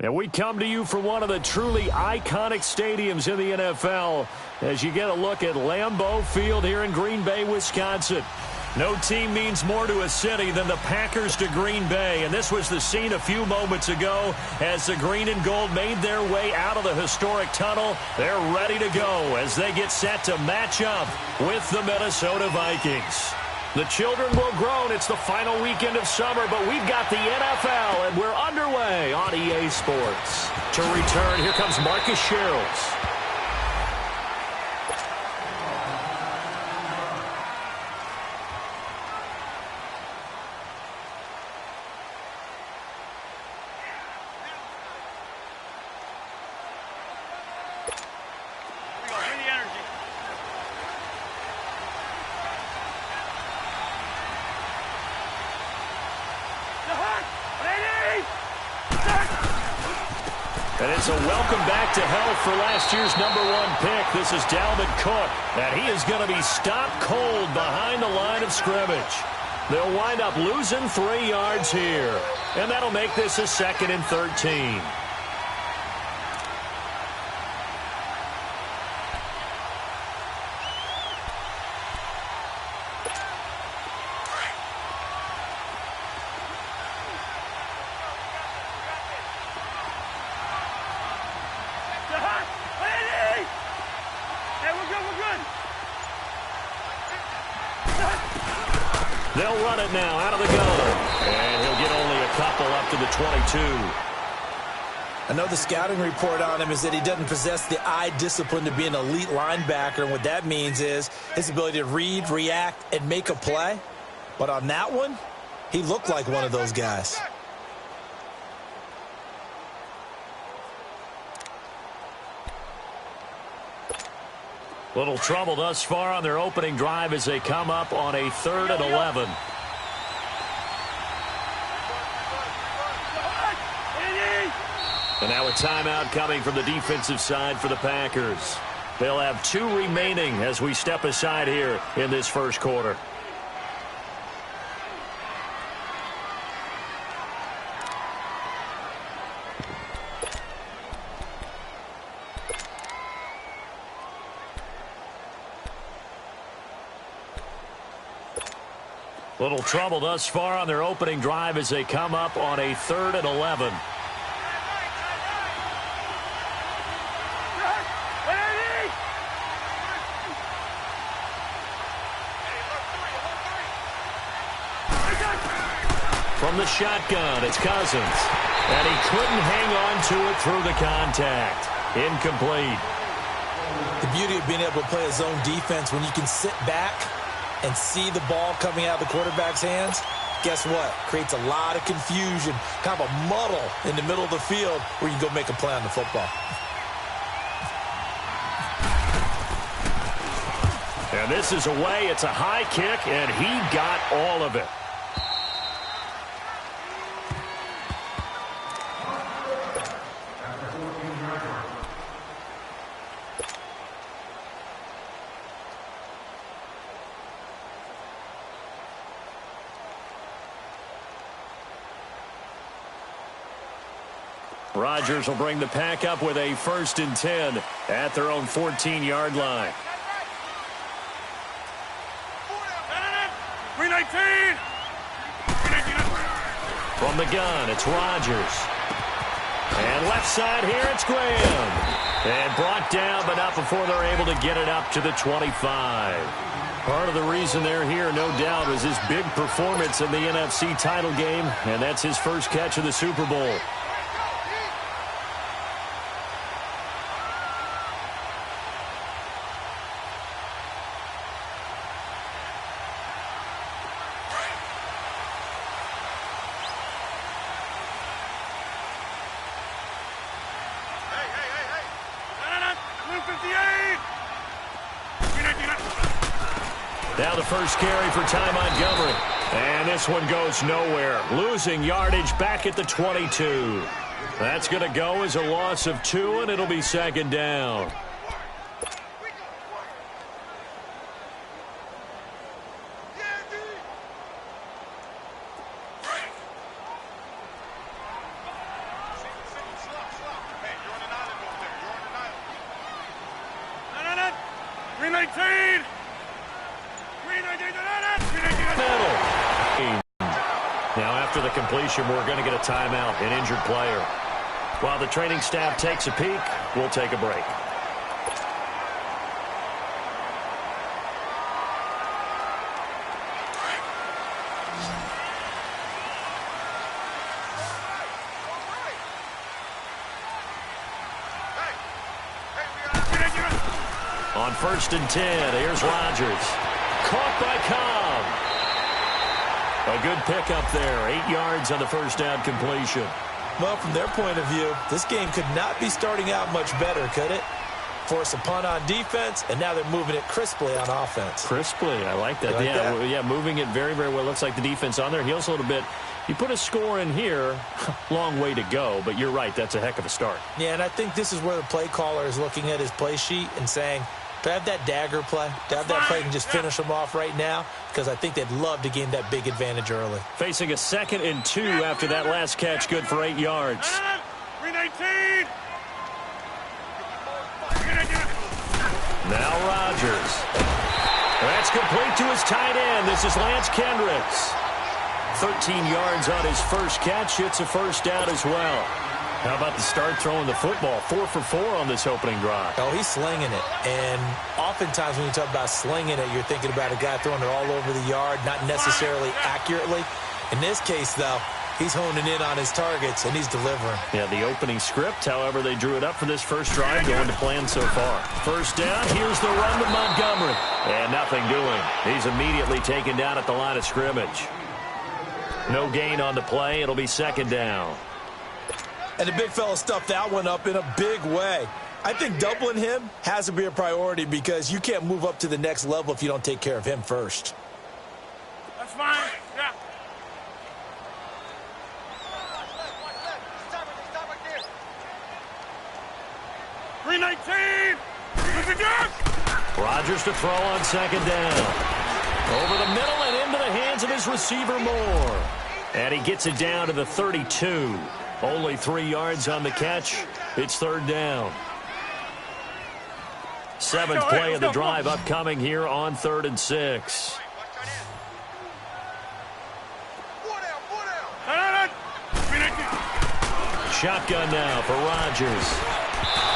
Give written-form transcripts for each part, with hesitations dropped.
And we come to you from one of the truly iconic stadiums in the NFL as you get a look at Lambeau Field here in Green Bay, Wisconsin. No team means more to a city than the Packers to Green Bay, and this was the scene a few moments ago as the green and gold made their way out of the historic tunnel. They're ready to go as they get set to match up with the Minnesota Vikings. The children will groan. It's the final weekend of summer, but we've got the NFL, and we're underway on EA Sports. To return, here comes Marcus Sherrills. And it's a welcome back to health for last year's #1 pick. This is Dalvin Cook, and he is going to be stopped cold behind the line of scrimmage. They'll wind up losing 3 yards here, and that'll make this a 2nd and 13. They'll run it now out of the gun. And he'll get only a couple up to the 22. I know the scouting report on him is that he doesn't possess the eye discipline to be an elite linebacker. And what that means is his ability to read, react, and make a play. But on that one, he looked like one of those guys. Little trouble thus far on their opening drive as they come up on a 3rd and 11. And now a timeout coming from the defensive side for the Packers. They'll have 2 remaining as we step aside here in this first quarter. Little trouble thus far on their opening drive as they come up on a 3rd and 11. From the shotgun, it's Cousins. And he couldn't hang on to it through the contact. Incomplete. The beauty of being able to play a zone defense when you can sit back and see the ball coming out of the quarterback's hands, guess what? Creates a lot of confusion, kind of a muddle in the middle of the field where you can go make a play on the football. And this is away. It's a high kick, and he got all of it. Rodgers will bring the pack up with a 1st and 10 at their own 14-yard line. 319. From the gun, it's Rodgers. And left side here, it's Graham. And brought down, but not before they're able to get it up to the 25. Part of the reason they're here, no doubt, was his big performance in the NFC title game, and that's his first catch of the Super Bowl. Now the first carry for Ty Montgomery. And this one goes nowhere. Losing yardage back at the 22. That's going to go as a loss of 2, and it'll be 2nd down. Now, after the completion, we're going to get a timeout, an injured player. While the training staff takes a peek, we'll take a break. On 1st and 10, here's Rodgers. Caught by Cobb. A good pickup there. 8 yards on the first down completion. Well, from their point of view, this game could not be starting out much better, could it? Force a punt on defense, and now they're moving it crisply on offense. Crisply, I like that. Like that? Yeah, moving it very, very well. Looks like the defense on their heels a little bit. You put a score in here, long way to go, but you're right, that's a heck of a start. Yeah, and I think this is where the play caller is looking at his play sheet and saying, do I have that dagger play? Do I have that play and just finish them off right now? Because I think they'd love to gain that big advantage early. Facing a 2nd and 2 after that last catch, good for 8 yards. 319. Now Rodgers. That's complete to his tight end. This is Lance Kendricks. 13 yards on his first catch. It's a first down as well. How about the start throwing the football? 4 for 4 on this opening drive. Oh, he's slinging it. And oftentimes when you talk about slinging it, you're thinking about a guy throwing it all over the yard, not necessarily accurately. In this case, though, he's honing in on his targets, and he's delivering. Yeah, the opening script, however, they drew it up for this first drive, going to plan so far. First down, here's the run to Montgomery. And nothing doing. He's immediately taken down at the line of scrimmage. No gain on the play. It'll be 2nd down. And the big fella stuffed that one up in a big way. I think doubling him has to be a priority because you can't move up to the next level if you don't take care of him first. That's fine. Yeah. $319. Rodgers to throw on 2nd down. Over the middle and into the hands of his receiver Moore. And he gets it down to the 32. Only 3 yards on the catch. It's 3rd down. 7th play of the drive upcoming here on 3rd and 6. Shotgun now for Rodgers.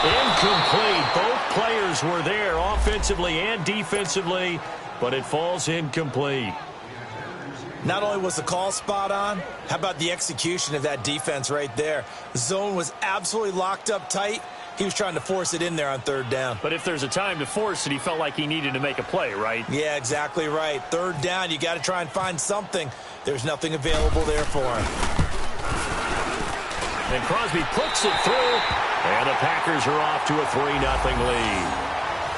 Incomplete. Both players were there offensively and defensively, but it falls incomplete. Not only was the call spot on, how about the execution of that defense right there? The zone was absolutely locked up tight. He was trying to force it in there on 3rd down. But if there's a time to force it, he felt like he needed to make a play, right? Yeah, exactly right. 3rd down, you got to try and find something. There's nothing available there for him. And Crosby puts it through, and the Packers are off to a 3-0 lead.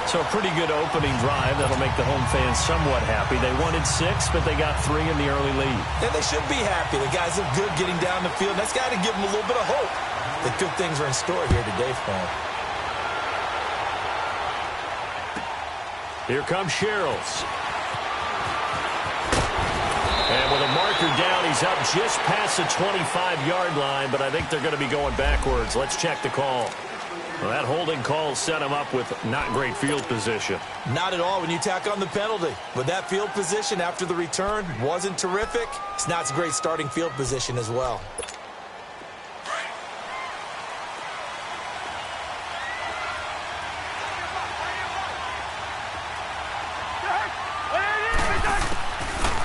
So a pretty good opening drive. That'll make the home fans somewhat happy. They wanted 6, but they got 3 in the early lead. And they should be happy. The guys look good getting down the field. That's got to give them a little bit of hope that good things are in store here today for them. Here comes Sherrills. And with a marker down, he's up just past the 25-yard line, but I think they're going to be going backwards. Let's check the call. Well, that holding call set him up with not great field position. Not at all when you tack on the penalty. But that field position after the return wasn't terrific. It's not a great starting field position as well.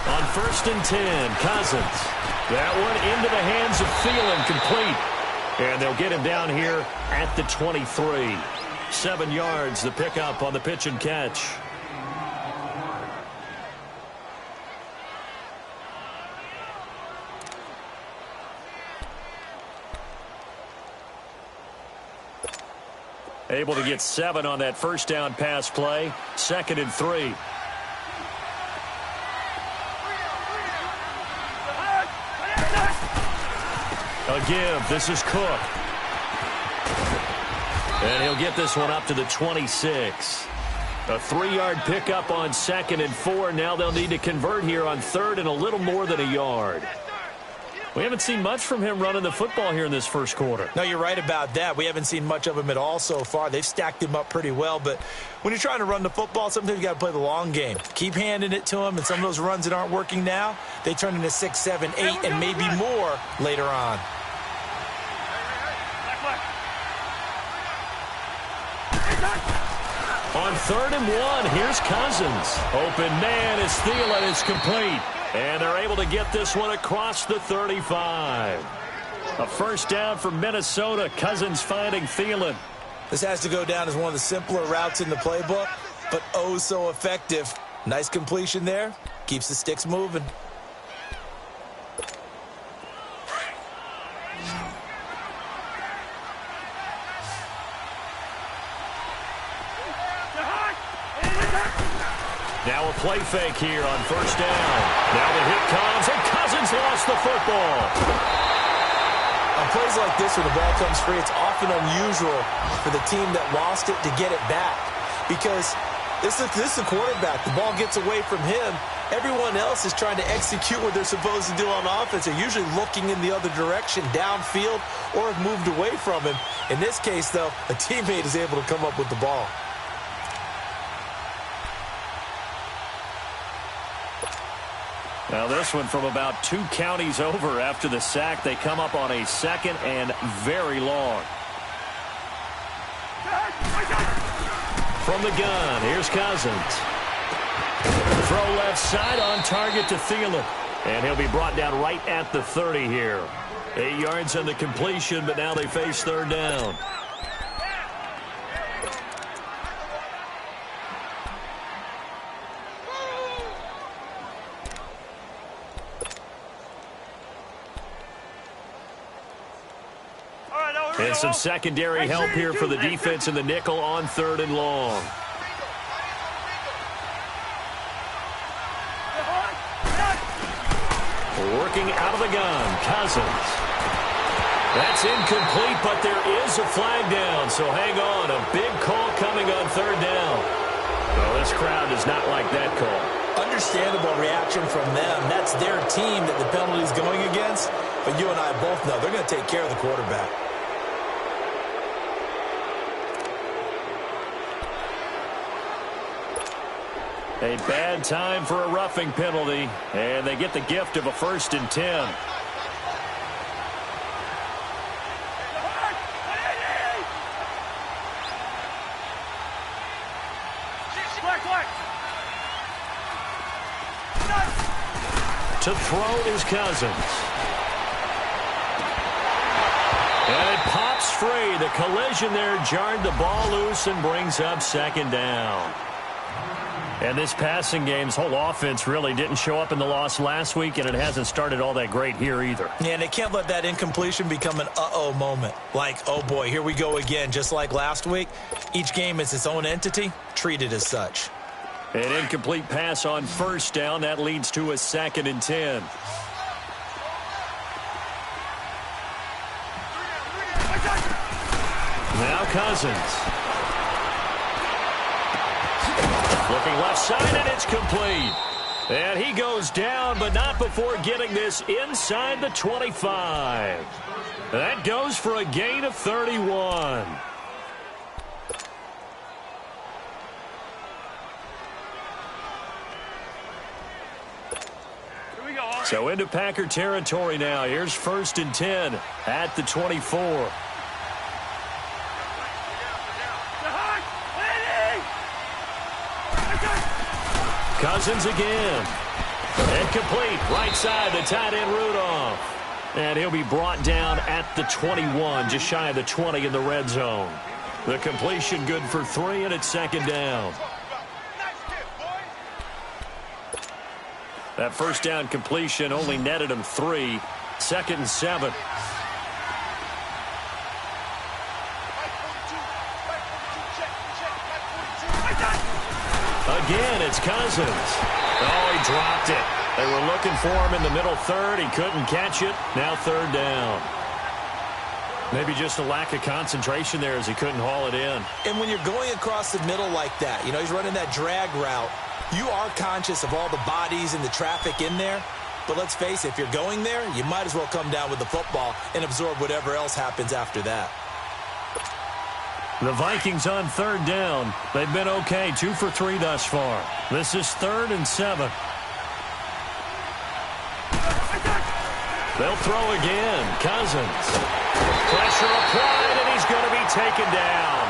On 1st and 10, Cousins. That one into the hands of Thielen, complete. And they'll get him down here at the 23. 7 yards, the pickup on the pitch and catch. Able to get 7 on that first down pass play. 2nd and 3. A give. This is Cook. And he'll get this one up to the 26. A 3-yard pickup on 2nd and 4. Now they'll need to convert here on 3rd and a little more than a yard. We haven't seen much from him running the football here in this first quarter. No, you're right about that. We haven't seen much of him at all so far. They've stacked him up pretty well, but when you're trying to run the football, sometimes you got to play the long game. Keep handing it to him, and some of those runs that aren't working now, they turn into 6, 7, 8, and maybe more later on. On 3rd and 1, here's Cousins. Open man is Thielen. It's complete. And they're able to get this one across the 35. A first down for Minnesota. Cousins finding Thielen. This has to go down as one of the simpler routes in the playbook, but oh so effective. Nice completion there. Keeps the sticks moving. Now a play fake here on first down. Now the hit comes, and Cousins lost the football. On plays like this where the ball comes free, it's often unusual for the team that lost it to get it back. Because this is the quarterback. The ball gets away from him. Everyone else is trying to execute what they're supposed to do on offense. They're usually looking in the other direction, downfield, or have moved away from him. In this case, though, a teammate is able to come up with the ball. Now this one from about 2 counties over after the sack. They come up on a 2nd and very long. From the gun, here's Cousins. Throw left side on target to Thielen. And he'll be brought down right at the 30 here. 8 yards on the completion, but now they face 3rd down. And some secondary help here for the defense in the nickel on 3rd and long. Working out of the gun, Cousins. That's incomplete, but there is a flag down, so hang on. A big call coming on 3rd down. Well, this crowd does not like that call. Understandable reaction from them. That's their team that the penalty is going against. But you and I both know they're going to take care of the quarterback. A bad time for a roughing penalty, and they get the gift of a 1st and 10. To throw is Cousins. And it pops free. The collision there jarred the ball loose and brings up 2nd down. And this passing game's whole offense really didn't show up in the loss last week, and it hasn't started all that great here either. Yeah, and they can't let that incompletion become an uh-oh moment. Like, oh boy, here we go again, just like last week. Each game is its own entity, treated as such. An incomplete pass on 1st down. That leads to a 2nd and 10. Now Cousins. Looking left side, and it's complete. And he goes down, but not before getting this inside the 25. That goes for a gain of 31. So into Packer territory now. Here's 1st and 10 at the 24. Cousins again. And complete. Right side, the tight end Rudolph. And he'll be brought down at the 21, just shy of the 20 in the red zone. The completion good for 3, and it's 2nd down. That 1st down completion only netted him 3. 2nd and 7. Again, it's Cousins. Oh, he dropped it. They were looking for him in the middle 3rd. He couldn't catch it. Now 3rd down. Maybe just a lack of concentration there as he couldn't haul it in. And when you're going across the middle like that, he's running that drag route, you are conscious of all the bodies and the traffic in there. But let's face it, if you're going there, you might as well come down with the football and absorb whatever else happens after that. The Vikings on third down. They've been okay, 2 for 3 thus far. This is 3rd and 7. They'll throw again. Cousins. Pressure applied, and he's going to be taken down.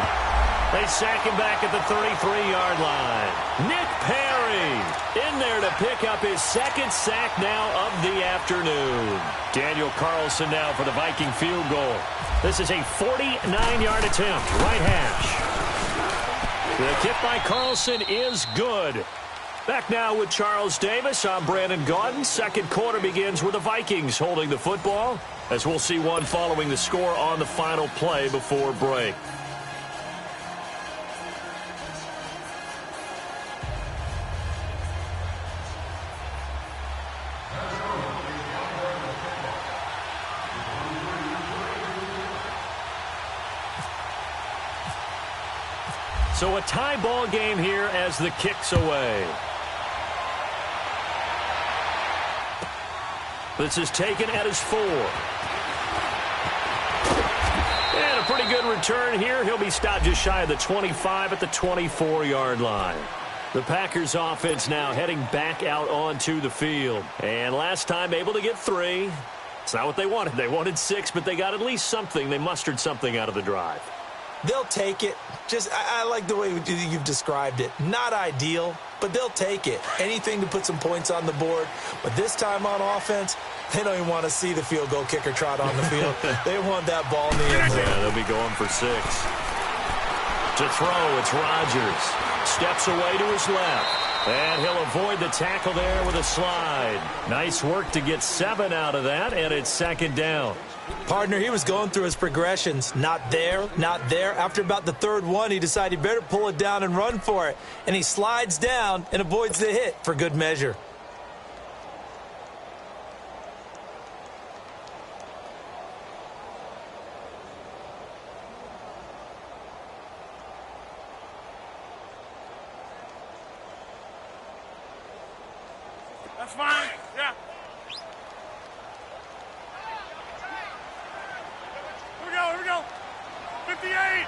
They sack him back at the 33-yard line. Nick Perry in there to pick up his 2nd sack now of the afternoon. Daniel Carlson now for the Viking field goal. This is a 49-yard attempt, right hash. The kick by Carlson is good. Back now with Charles Davis. I'm Brandon Gaudin. Second quarter begins with the Vikings holding the football, as we'll see one following the score on the final play before break. So a tie ball game here as the kick's away. This is taken at his 4. And a pretty good return here. He'll be stopped just shy of the 25 at the 24-yard line. The Packers offense now heading back out onto the field. And last time able to get 3. It's not what they wanted. They wanted 6, but they got at least something. They mustered something out of the drive. They'll take it. I like the way you've described it. Not ideal, but they'll take it. Anything to put some points on the board. But this time on offense, they don't even want to see the field goal kicker trot on the field. They want that ball in the end zone. Yeah, they'll be going for 6. To throw, it's Rodgers. Steps away to his left. And he'll avoid the tackle there with a slide. Nice work to get 7 out of that, and it's 2nd down. Partner, he was going through his progressions. Not there, not there. After about the 3rd one, he decided he better pull it down and run for it. And he slides down and avoids the hit for good measure. That's fine. Yeah. Here we go. 58.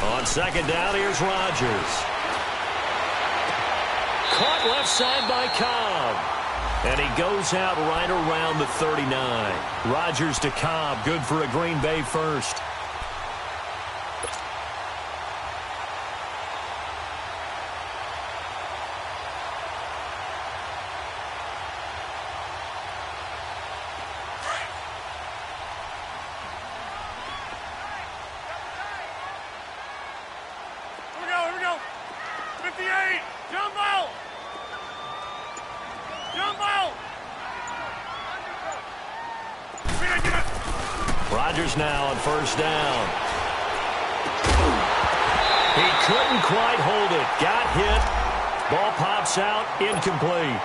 On 2nd down, here's Rodgers. Caught left side by Cobb. And he goes out right around the 39. Rodgers to Cobb, good for a Green Bay first. Here we go. 58. Jump out. Rodgers now on 1st down. He couldn't quite hold it. Got hit. Ball pops out. Incomplete.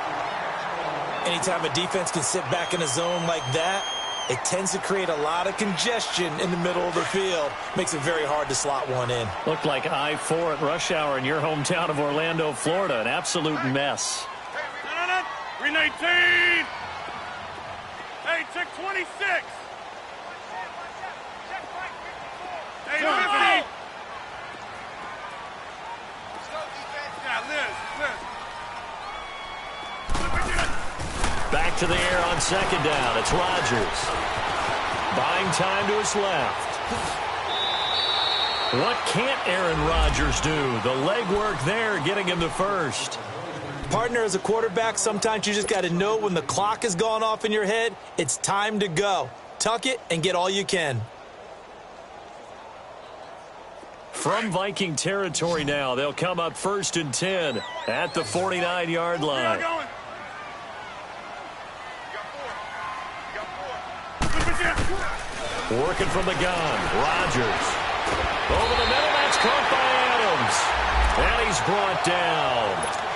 Anytime a defense can sit back in a zone like that, it tends to create a lot of congestion in the middle of the field. Makes it very hard to slot one in. Looked like I-4 at rush hour in your hometown of Orlando, Florida. An absolute mess. No. 319. Hey, check 26. Hey, 50. Yeah, Liz. Back to the air on 2nd down. It's Rodgers. Buying time to his left. What can't Aaron Rodgers do? The legwork there getting him to 1st. Partner, as a quarterback, sometimes you just got to know when the clock has gone off in your head, it's time to go. Tuck it and get all you can. From Viking territory now, they'll come up 1st and 10 at the 49-yard line. Working from the gun, Rodgers. Over the middle, that's caught by Adams. And he's brought down.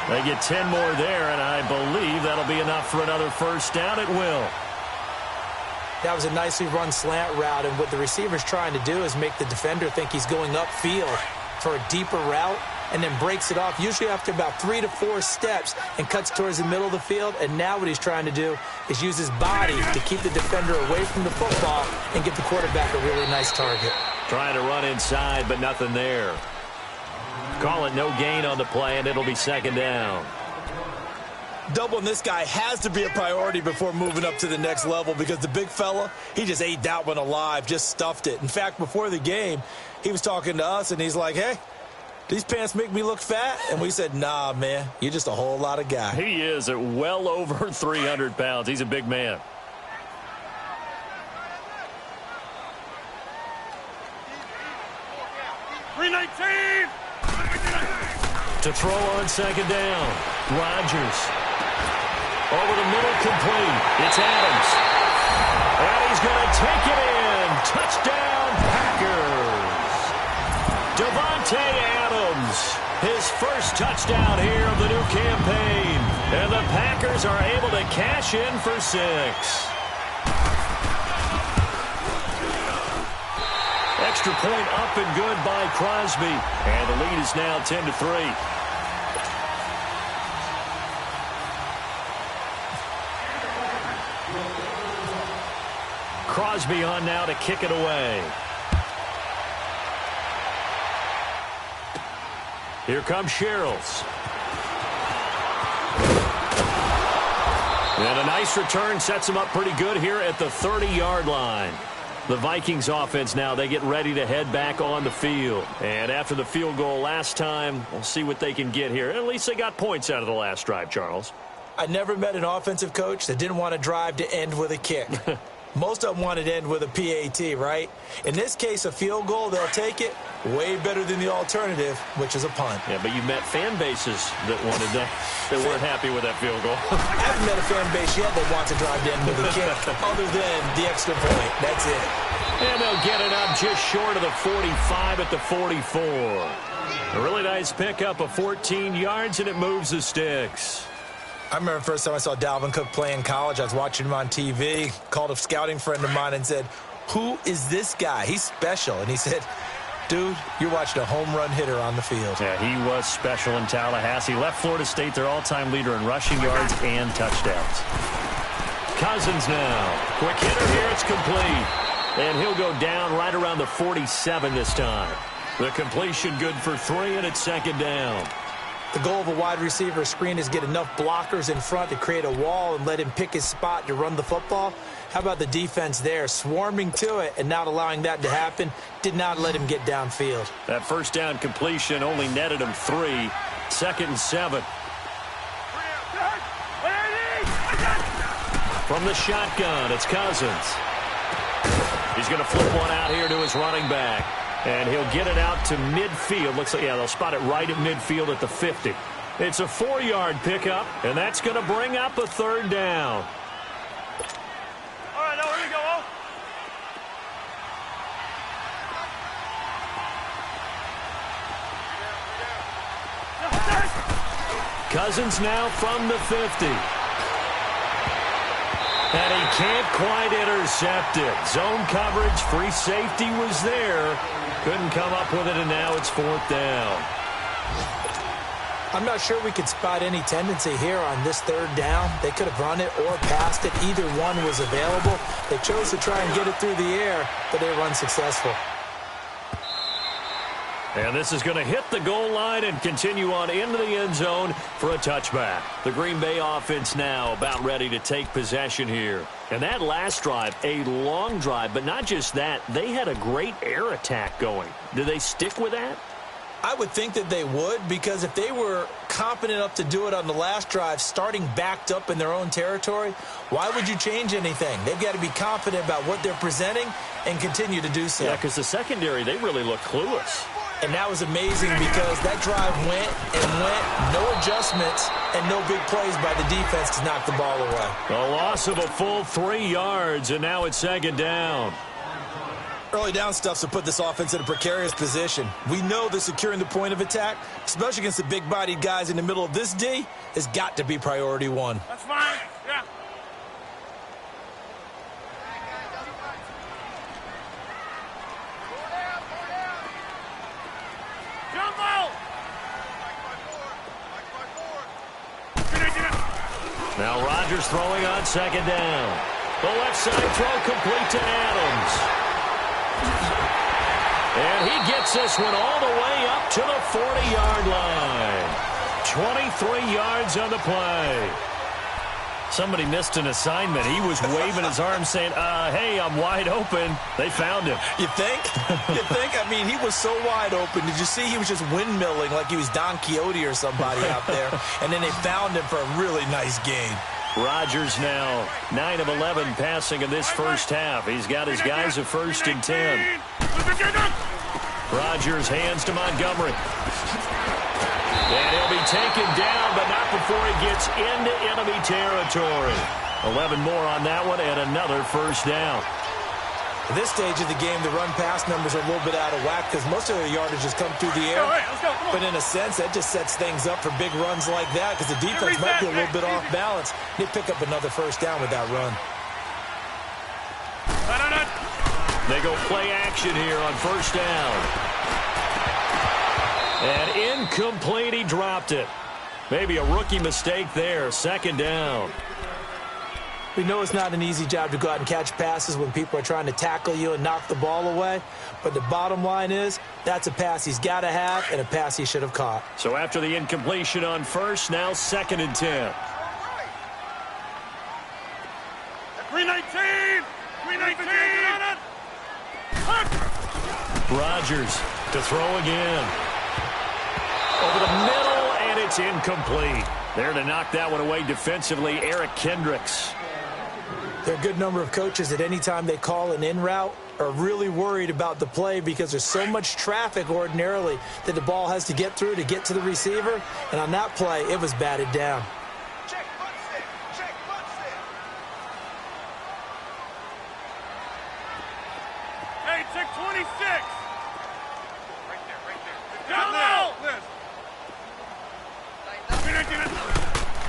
They get 10 more there, and I believe that'll be enough for another 1st down. It will. That was a nicely run slant route, and what the receiver's trying to do is make the defender think he's going upfield. for a deeper route and then breaks it off, usually after about 3 to 4 steps, and cuts towards the middle of the field. And now what he's trying to do is use his body to keep the defender away from the football and give the quarterback a really nice target. Trying to run inside, but nothing there. Call it no gain on the play, and it'll be second down. Doubling this guy has to be a priority before moving up to the next level, because the big fella, he just ate that one alive, just stuffed it. In fact, before the game, he was talking to us, and he's like, hey, these pants make me look fat? And we said, nah, man, you're just a whole lot of guy. He is at well over 300 pounds. He's a big man. To throw on second down, Rodgers. Over the middle, complete. It's Adams. And he's going to take it in. Touchdown, Packers. Davante Adams, his first touchdown here of the new campaign. And the Packers are able to cash in for 6. Extra point up and good by Crosby. And the lead is now 10-3. Crosby on now to kick it away. Here comes Sherrills. And a nice return sets him up pretty good here at the 30-yard line. The Vikings offense now, they get ready to head back on the field. And after the field goal last time, we'll see what they can get here. At least they got points out of the last drive, Charles. I never met an offensive coach that didn't want to drive to end with a kick. Most of them wanted to end with a PAT, right? In this case, a field goal, they'll take it. Way better than the alternative, which is a punt. Yeah, but you met fan bases that wanted that, that weren't happy with that field goal. I haven't met a fan base yet that wants to drive to end with a kick, other than the extra point. That's it. And they'll get it up just short of the 45 at the 44. A really nice pickup of 14 yards, and it moves the sticks. I remember the first time I saw Dalvin Cook play in college. I was watching him on TV, called a scouting friend of mine and said, who is this guy? He's special. And he said, dude, you're watching a home run hitter on the field. Yeah, he was special in Tallahassee. Left Florida State their all-time leader in rushing yards and touchdowns. Cousins now. Quick hitter here. It's complete. And he'll go down right around the 47 this time. The completion good for 3, and it's second down. The goal of a wide receiver screen is get enough blockers in front to create a wall and let him pick his spot to run the football. How about the defense there, swarming to it and not allowing that to happen? Did not let him get downfield. That first down completion only netted him 3. Second and 7. From the shotgun, it's Cousins. He's going to flip one out here to his running back. And he'll get it out to midfield. Looks like, yeah, they'll spot it right at midfield at the 50. It's a 4-yard pickup, and that's going to bring up a third down. All right, now here we go. Cousins now from the 50. And he can't quite intercept it. Zone coverage, free safety was there. Couldn't come up with it, and now it's 4th down. I'm not sure we could spot any tendency here on this third down. They could have run it or passed it. Either one was available. They chose to try and get it through the air, but they were unsuccessful. And this is going to hit the goal line and continue on into the end zone for a touchback. The Green Bay offense now about ready to take possession here. And that last drive, a long drive, but not just that. They had a great air attack going. Do they stick with that? I would think that they would, because if they were competent enough to do it on the last drive, starting backed up in their own territory, why would you change anything? They've got to be confident about what they're presenting and continue to do so. Yeah, because the secondary, they really look clueless. And that was amazing because that drive went and went, no adjustments, and no big plays by the defense to knock the ball away. A loss of a full 3 yards, and now it's second down. Early down stuffs will put this offense in a precarious position. We know that securing the point of attack, especially against the big-bodied guys in the middle of this D, has got to be priority 1. That's fine. Yeah. Now Rodgers throwing on second down. The left side throw complete to Adams. And he gets this one all the way up to the 40-yard line. 23 yards on the play. Somebody missed an assignment. He was waving his arm saying, hey, I'm wide open. They found him. You think? You think? I mean, he was so wide open. Did you see he was just windmilling like he was Don Quixote or somebody out there? And then they found him for a really nice gain. Rodgers now 9 of 11 passing in this first half. He's got his guys at 1st and 10. Rodgers hands to Montgomery. And he'll be taken down, but not before he gets into enemy territory. 11 more on that one and another first down. At this stage of the game, the run-pass numbers are a little bit out of whack because most of their yardage has come through the air. Let's go. Come on. But in a sense, that just sets things up for big runs like that because the defense might be a little bit off balance. They pick up another first down with that run. They go play action here on first down. And incomplete, he dropped it. Maybe a rookie mistake there, second down. We know it's not an easy job to go out and catch passes when people are trying to tackle you and knock the ball away. But the bottom line is, that's a pass he's got to have and a pass he should have caught. So after the incompletion on first, now 2nd and 10. 319! 319! Rodgers to throw again. Over the middle, and it's incomplete. There to knock that one away defensively, Eric Kendricks. There are a good number of coaches at any time they call an in route are really worried about the play because there's so much traffic ordinarily that the ball has to get through to get to the receiver. And on that play, it was batted down. Check Bunsen. Hey, check 26. Right there. Down low.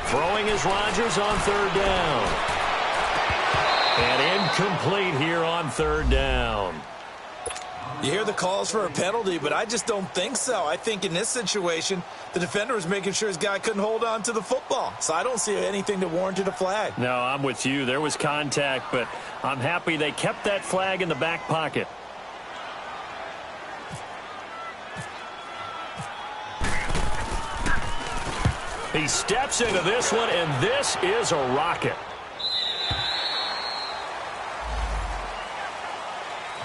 Throwing is Rodgers on 3rd down. And incomplete here on 3rd down. You hear the calls for a penalty, but I just don't think so. I think in this situation, the defender was making sure his guy couldn't hold on to the football. So I don't see anything that warranted a flag. No, I'm with you. There was contact, but I'm happy they kept that flag in the back pocket. He steps into this one, and this is a rocket.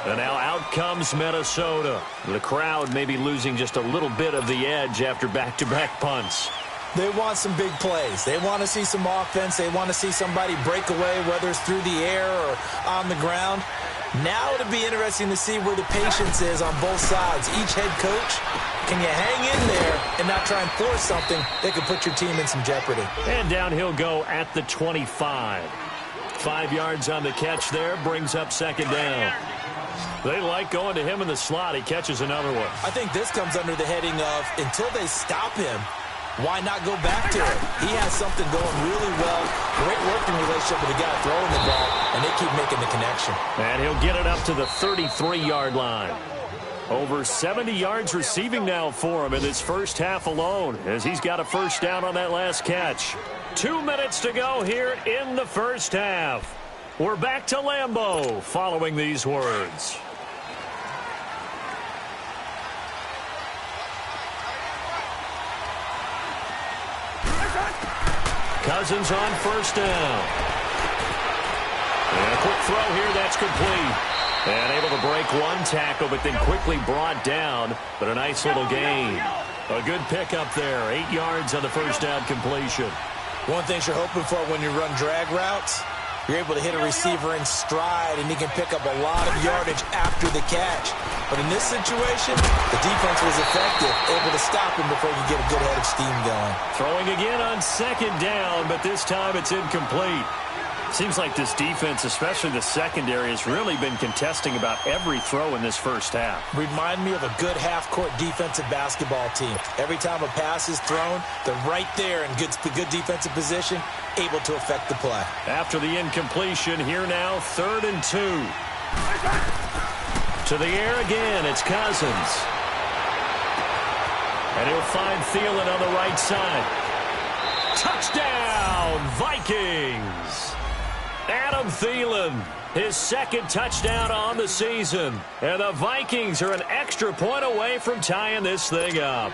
And now out comes Minnesota. The crowd may be losing just a little bit of the edge after back-to-back punts. They want some big plays. They want to see some offense. They want to see somebody break away, whether it's through the air or on the ground. Now it'll be interesting to see where the patience is on both sides. Each head coach, can you hang in there and not try and force something that could put your team in some jeopardy? And down he'll go at the 25. 5 yards on the catch there, brings up 2nd down. They like going to him in the slot. He catches another one. I think this comes under the heading of, until they stop him, why not go back to it? He has something going really well. Great working relationship with the guy throwing the ball, and they keep making the connection. And he'll get it up to the 33-yard line. Over 70 yards receiving now for him in this first half alone, as he's got a first down on that last catch. 2 minutes to go here in the first half. We're back to Lambeau following these words. Cousins on first down. And a quick throw here, that's complete. And able to break one tackle, but then quickly brought down. But a nice little gain. A good pickup there. 8 yards on the first down completion. One thing you're hoping for when you run drag routes, you're able to hit a receiver in stride, and he can pick up a lot of yardage after the catch. But in this situation, the defense was effective, able to stop him before he could get a good head of steam going. Throwing again on 2nd down, but this time it's incomplete. Seems like this defense, especially the secondary, has really been contesting about every throw in this first half. Remind me of a good half-court defensive basketball team. Every time a pass is thrown, they're right there in good defensive position, able to affect the play. After the incompletion, here now, 3rd and 2. To the air again, it's Cousins. And he'll find Thielen on the right side. Touchdown, Vikings! Adam Thielen, his second touchdown on the season. And the Vikings are an extra point away from tying this thing up.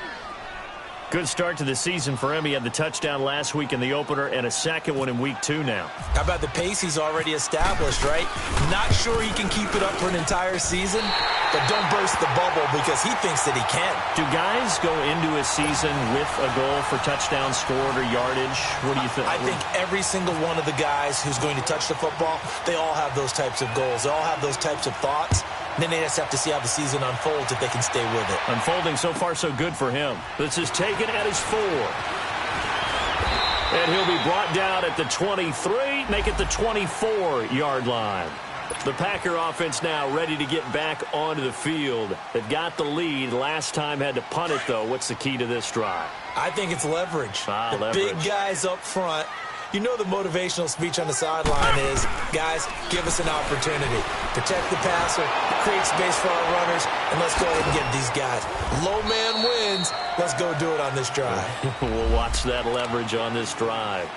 Good start to the season for him. He had the touchdown last week in the opener and a second one in week 2 now. How about the pace he's already established, right? Not sure he can keep it up for an entire season, but don't burst the bubble because he thinks that he can. Do guys go into a season with a goal for touchdown scored or yardage? What do you think? I think every single one of the guys who's going to touch the football, they all have those types of goals. They all have those types of thoughts. Then they just have to see how the season unfolds if they can stay with it. Unfolding so far so good for him. This is taken at his 4. And he'll be brought down at the 23, make it the 24-yard line. The Packer offense now ready to get back onto the field. They've got the lead. Last time had to punt it, though. What's the key to this drive? I think it's leverage. Leverage. Big guys up front. You know the motivational speech on the sideline is, guys, give us an opportunity. Protect the passer, create space for our runners, and let's go ahead and get these guys. Low man wins. Let's go do it on this drive. We'll watch that leverage on this drive.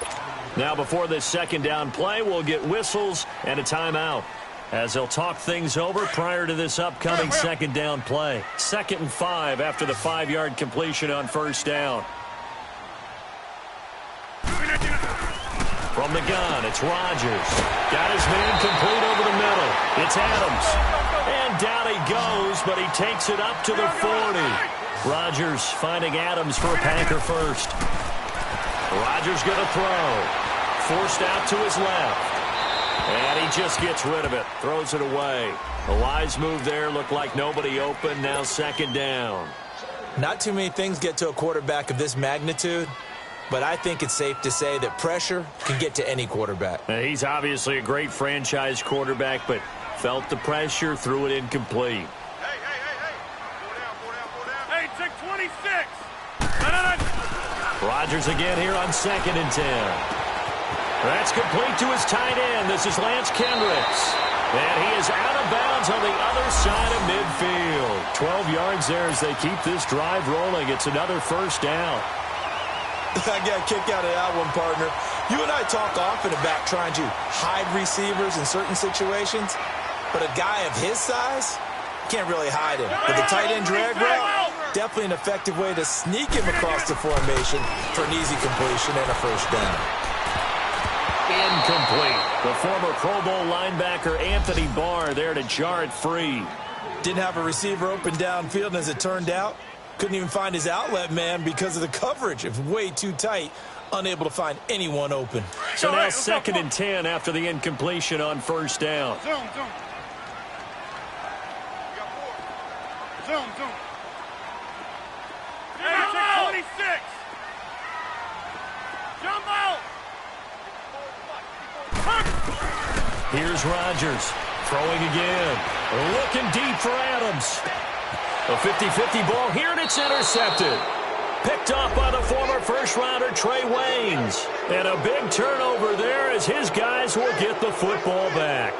Now, before this second down play, we'll get whistles and a timeout as they'll talk things over prior to this upcoming second down play. 2nd and 5 after the 5-yard completion on first down. From the gun, it's Rodgers. Got his man complete over the middle. It's Adams. And down he goes, but he takes it up to the 40. Rodgers finding Adams for a Packer first. Rodgers going to throw. Forced out to his left. And he just gets rid of it. Throws it away. A wise move there. Looked like nobody open. Now second down. Not too many things get to a quarterback of this magnitude. But I think it's safe to say that pressure can get to any quarterback. He's obviously a great franchise quarterback, but felt the pressure, threw it incomplete. Hey. Hey, take 26. Rodgers again here on 2nd and 10. That's complete to his tight end. This is Lance Kendricks. And he is out of bounds on the other side of midfield. 12 yards there as they keep this drive rolling. It's another first down. I got a kick out of that one, partner. You and I talk often about trying to hide receivers in certain situations, but a guy of his size can't really hide him. With the tight end drag route, definitely an effective way to sneak him across the formation for an easy completion and a first down. Incomplete. The former Pro Bowl linebacker Anthony Barr there to jar it free. Didn't have a receiver open downfield, and as it turned out, couldn't even find his outlet man because of the coverage. It was way too tight, unable to find anyone open. So now 2nd and 10 after the incompletion on first down. Zoom. Hey, take 26. Jump out. Here's Rodgers throwing again. Looking deep for Adams. A 50-50 ball here, and it's intercepted. Picked off by the former first-rounder Trey Waynes. And a big turnover there as his guys will get the football back.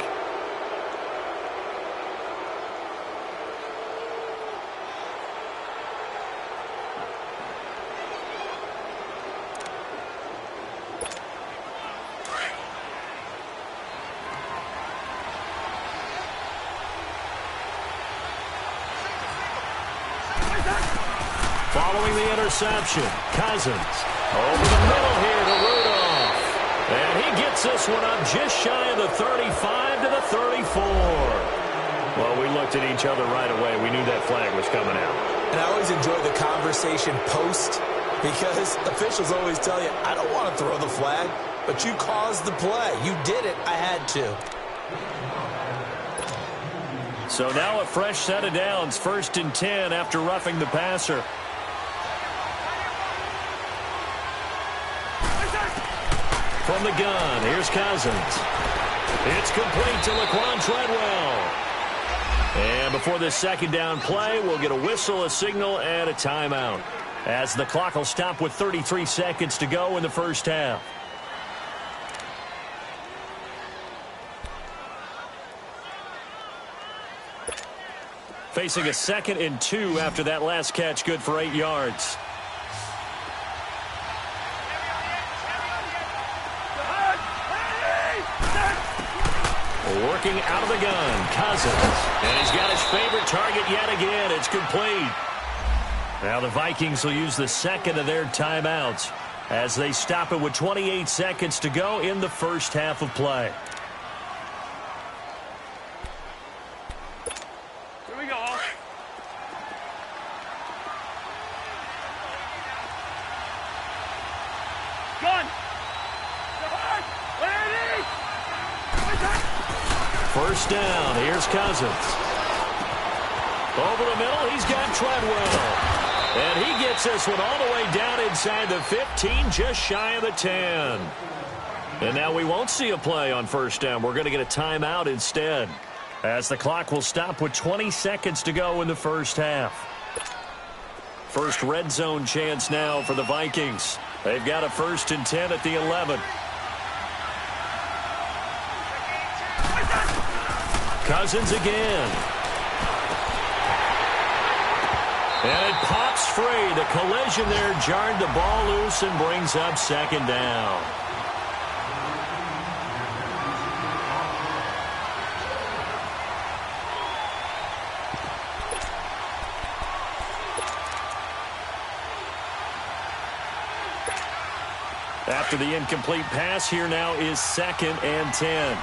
Following the interception, Cousins over the middle here to Rudolph. And he gets this one up just shy of the 35 to the 34. Well, we looked at each other right away. We knew that flag was coming out. And I always enjoy the conversation post because officials always tell you, I don't want to throw the flag, but you caused the play. You did it. I had to. So now a fresh set of downs, 1st and 10 after roughing the passer. From the gun, here's Cousins. It's complete to Laquan Treadwell. And before this second down play, we'll get a whistle, a signal, and a timeout, as the clock will stop with 33 seconds to go in the first half. Facing a 2nd and 2 after that last catch, good for 8 yards. Working out of the gun, Cousins. And he's got his favorite target yet again. It's complete. Now the Vikings will use the second of their timeouts as they stop it with 28 seconds to go in the first half of play. Here we go. Gun. First down. Here's Cousins. Over the middle, he's got Treadwell. And he gets this one all the way down inside the 15, just shy of the 10. And now we won't see a play on first down. We're going to get a timeout instead, as the clock will stop with 20 seconds to go in the first half. First red zone chance now for the Vikings. They've got a 1st and 10 at the 11. Cousins again. And it pops free. The collision there jarred the ball loose and brings up second down. After the incomplete pass, here now is 2nd and 10.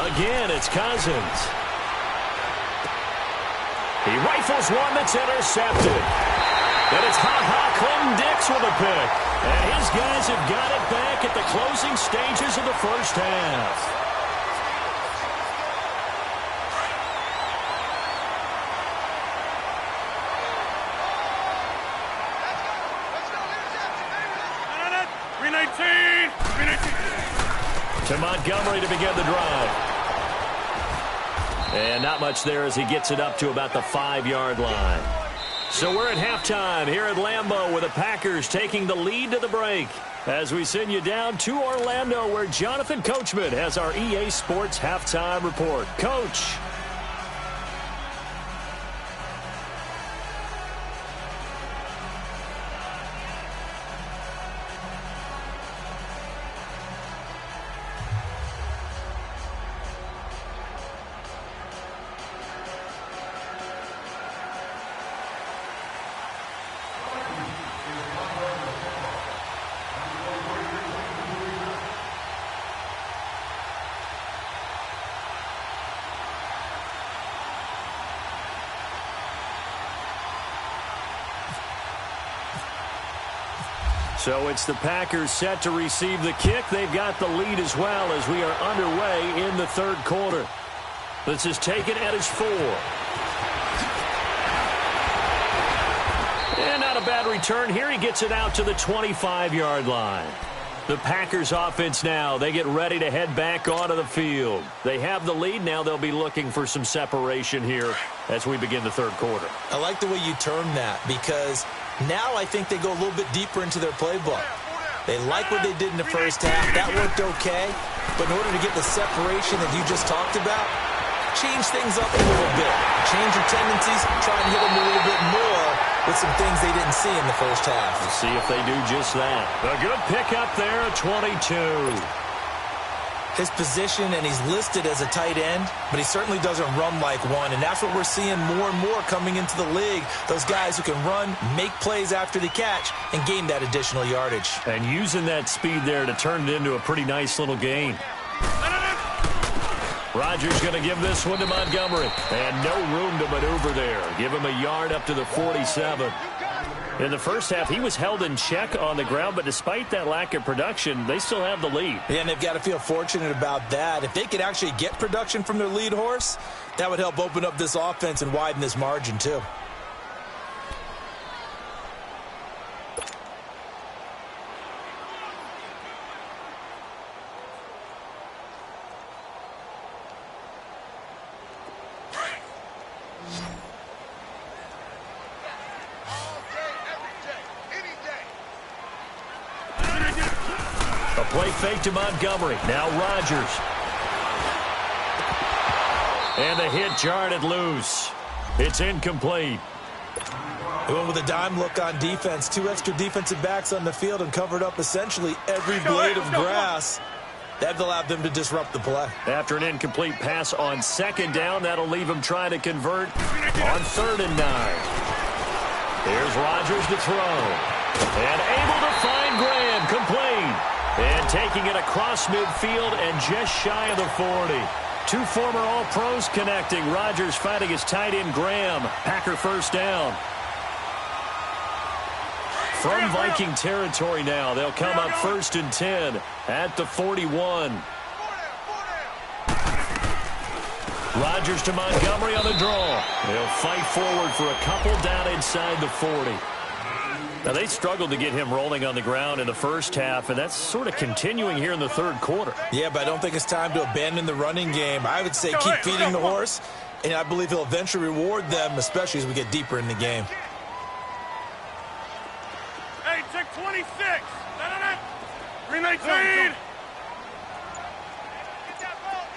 Again, it's Cousins. He rifles one that's intercepted. And it's Clinton Dix with a pick. And his guys have got it back at the closing stages of the first half. To Montgomery to begin the drive. And not much there as he gets it up to about the 5-yard line. So we're at halftime here at Lambeau with the Packers taking the lead to the break. As we send you down to Orlando where Jonathan Coachman has our EA Sports halftime report. Coach. So it's the Packers set to receive the kick. They've got the lead as well as we are underway in the third quarter. This is taken at his 4. And not a bad return here. He gets it out to the 25-yard line. The Packers offense now, they get ready to head back onto the field. They have the lead. Now they'll be looking for some separation here as we begin the third quarter. I like the way you termed that because now I think they go a little bit deeper into their playbook. They like what they did in the first half. That worked okay. But in order to get the separation that you just talked about, change things up a little bit. Change your tendencies. Try and hit them a little bit more with some things they didn't see in the first half. We'll see if they do just that. A good pickup there at 22. His position, and he's listed as a tight end, but he certainly doesn't run like one, and that's what we're seeing more and more coming into the league. Those guys who can run, make plays after the catch, and gain that additional yardage. And using that speed there to turn it into a pretty nice little gain. Rodgers going to give this one to Montgomery, and no room to maneuver there. Give him a yard up to the 47. In the first half, he was held in check on the ground, but despite that lack of production, they still have the lead. Yeah, and they've got to feel fortunate about that. If they could actually get production from their lead horse, that would help open up this offense and widen this margin too. Play fake to Montgomery. Now Rodgers. And the hit jarred it loose. It's incomplete. They went with a dime look on defense. 2 extra defensive backs on the field and covered up essentially every blade of grass. That allowed them to disrupt the play. After an incomplete pass on second down, that'll leave him trying to convert on 3rd and 9. Here's Rodgers to throw. And able to find Graham, complete. And taking it across midfield and just shy of the 40. 2 former All-Pros connecting. Rodgers fighting his tight end Graham. Packer first down. From Viking territory now, they'll come up 1st and 10 at the 41. Rodgers to Montgomery on the draw. They'll fight forward for a couple down inside the 40. Now, they struggled to get him rolling on the ground in the first half, and that's sort of continuing here in the 3rd quarter. Yeah, but I don't think it's time to abandon the running game. I would say keep feeding the horse, and I believe he'll eventually reward them, especially as we get deeper in the game. Hey, check 26. Green 19.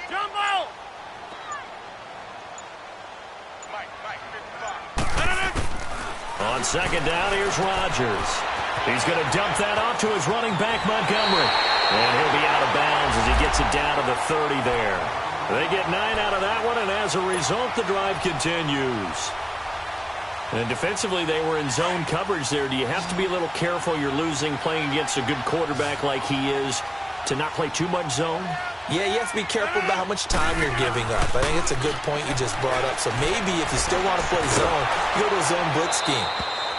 Jump out. On 2nd down, here's Rodgers. He's going to dump that off to his running back, Montgomery. And he'll be out of bounds as he gets it down to the 30 there. They get 9 out of that one, and as a result, the drive continues. And defensively, they were in zone coverage there. Do you have to be a little careful? You're losing playing against a good quarterback like he is to not play too much zone? Yeah, you have to be careful about how much time you're giving up. I think it's a good point you just brought up. So maybe if you still want to play zone, you go to a zone blitz scheme.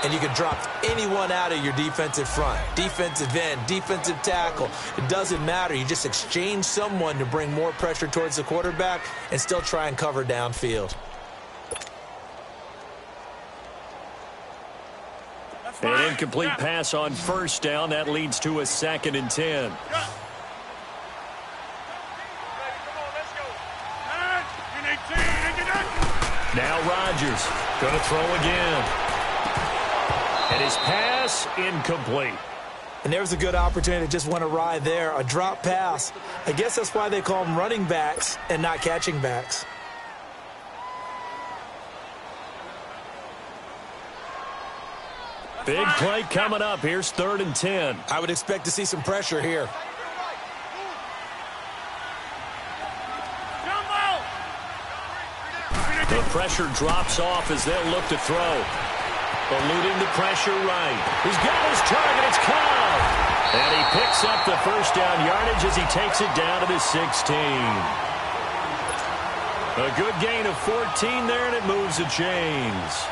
And you can drop anyone out of your defensive front. Defensive end, defensive tackle. It doesn't matter. You just exchange someone to bring more pressure towards the quarterback and still try and cover downfield. An incomplete pass on 1st down. That leads to a 2nd and 10. Now Rodgers going to throw again. And his pass incomplete. And there's a good opportunity that just went awry there. A drop pass. I guess that's why they call them running backs and not catching backs. Big play coming up. Here's 3rd and 10. I would expect to see some pressure here. The pressure drops off as they'll look to throw. Eluding the pressure right. He's got his target. It's Cobb. And he picks up the 1st down yardage as he takes it down to the 16. A good gain of 14 there, and it moves the chains.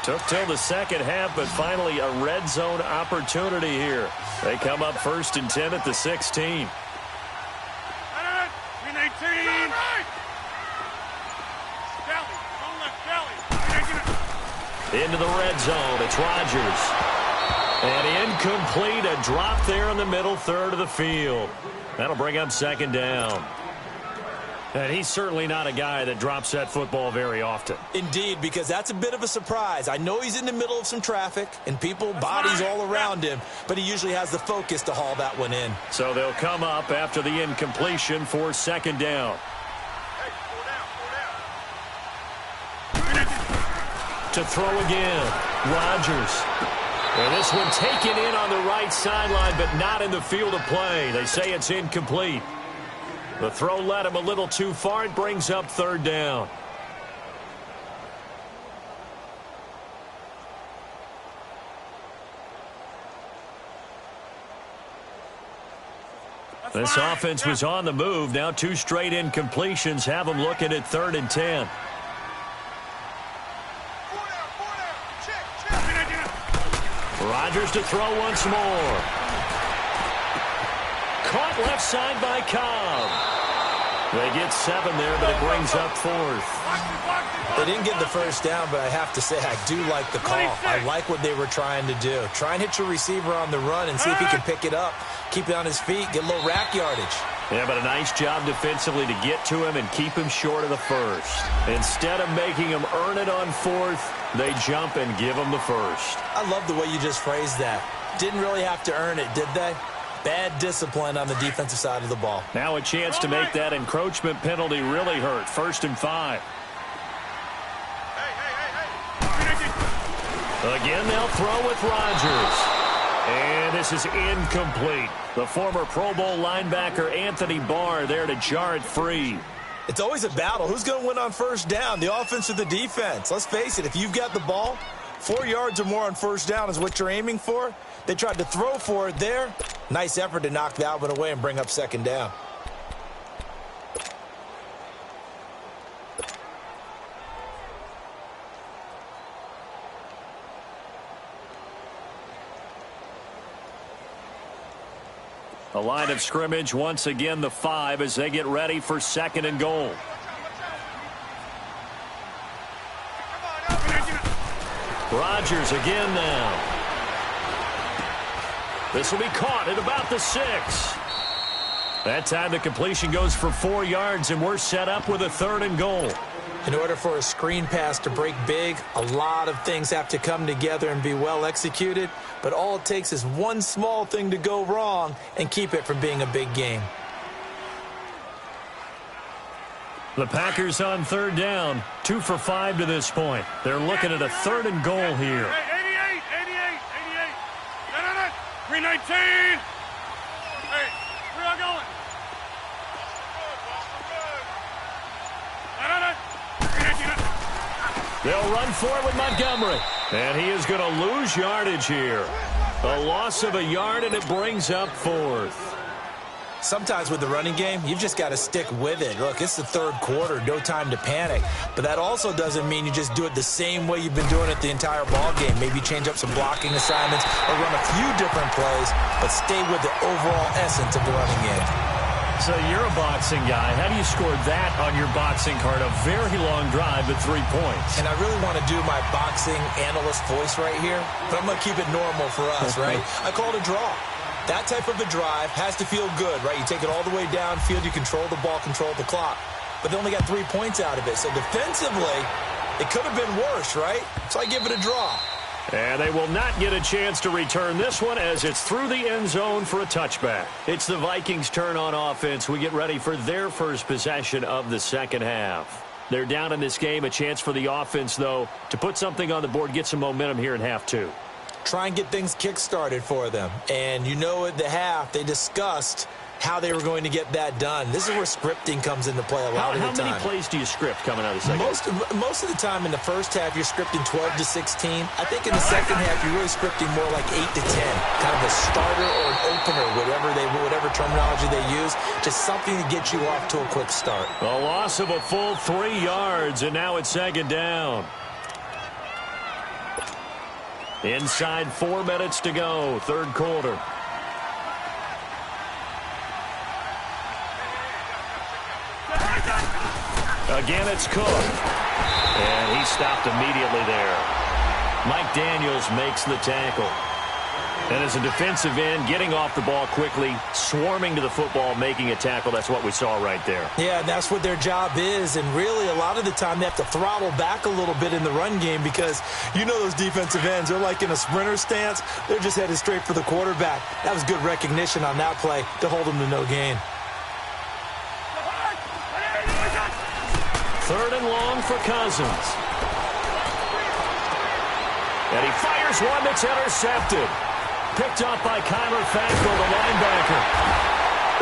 Took till the 2nd half, but finally a red zone opportunity here. They come up 1st and 10 at the 16. Into the red zone. It's Rodgers. And incomplete. A drop there in the middle 3rd of the field. That'll bring up 2nd down. And he's certainly not a guy that drops that football very often. Indeed, because that's a bit of a surprise. I know he's in the middle of some traffic and people, bodies all around him, but he usually has the focus to haul that one in. So they'll come up after the incompletion for 2nd down. To throw again, Rodgers. And this one taken in on the right sideline, but not in the field of play. They say it's incomplete. The throw led him a little too far. It brings up 3rd down. This offense was on the move. Now 2 straight incompletions have them looking at 3rd and 10. Rodgers to throw once more. Caught left side by Cobb. They get 7 there, but it brings up 4th. They didn't get the 1st down, but I have to say I do like the call. I like what they were trying to do. Try and hit your receiver on the run and see if he can pick it up, keep it on his feet, get a little rack yardage. Yeah, but a nice job defensively to get to him and keep him short of the 1st. Instead of making him earn it on 4th, they jump and give him the 1st. I love the way you just phrased that. Didn't really have to earn it, did they? Bad discipline on the defensive side of the ball. Now a chance to make that encroachment penalty really hurt. 1st and 5. Again, they'll throw with Rodgers. And this is incomplete. The former Pro Bowl linebacker Anthony Barr there to jar it free. It's always a battle. Who's going to win on 1st down, the offense or the defense? Let's face it, if you've got the ball, 4 yards or more on 1st down is what you're aiming for. They tried to throw for it there. Nice effort to knock that one away and bring up 2nd down. The line of scrimmage once again the 5 as they get ready for 2nd and goal. Rodgers again now. This will be caught at about the 6. That time the completion goes for 4 yards, and we're set up with a 3rd and goal. In order for a screen pass to break big, a lot of things have to come together and be well executed. But all it takes is one small thing to go wrong and keep it from being a big game. The Packers on 3rd down, 2 for 5 to this point. They're looking at a 3rd and goal here. 88. 319. Hey, where y'all going? They'll run for it with Montgomery. And he is going to lose yardage here. A loss of a yard, and it brings up 4th. Sometimes with the running game, you've just got to stick with it. Look, it's the 3rd quarter, no time to panic. But that also doesn't mean you just do it the same way you've been doing it the entire ball game. Maybe change up some blocking assignments or run a few different plays, but stay with the overall essence of the running game. So you're a boxing guy. How do you score that on your boxing card? A very long drive at 3 points. And I really want to do my boxing analyst voice right here, but I'm going to keep it normal for us, right? I call it a draw. That type of a drive has to feel good, right? You take it all the way downfield, you control the ball, control the clock. But they only got 3 points out of it. So defensively, it could have been worse, right? So I give it a draw. And they will not get a chance to return this one as it's through the end zone for a touchback. It's the Vikings' turn on offense. We get ready for their first possession of the 2nd half. They're down in this game. A chance for the offense, though, to put something on the board, get some momentum here in half 2. Try and get things kick-started for them. And you know at the half, they discussed how they were going to get that done. This is where scripting comes into play a lot of the time. How many plays do you script coming out of the 2nd? Most of the time in the 1st half, you're scripting 12 to 16. I think in the 2nd half, you're really scripting more like 8 to 10. Kind of a starter or an opener, whatever terminology they use. Just something to get you off to a quick start. A loss of a full 3 yards, and now it's 2nd down. Inside 4 minutes to go, 3rd quarter. Again, it's Cook. And he stopped immediately there. Mike Daniels makes the tackle. And as a defensive end, getting off the ball quickly, swarming to the football, making a tackle, that's what we saw right there. Yeah, and that's what their job is. And really, a lot of the time, they have to throttle back a little bit in the run game because you know those defensive ends, they're like in a sprinter stance. They're just headed straight for the quarterback. That was good recognition on that play to hold them to no gain. 3rd and long for Cousins. And he fires one that's intercepted. Picked up by Kyler Fackrell, the linebacker.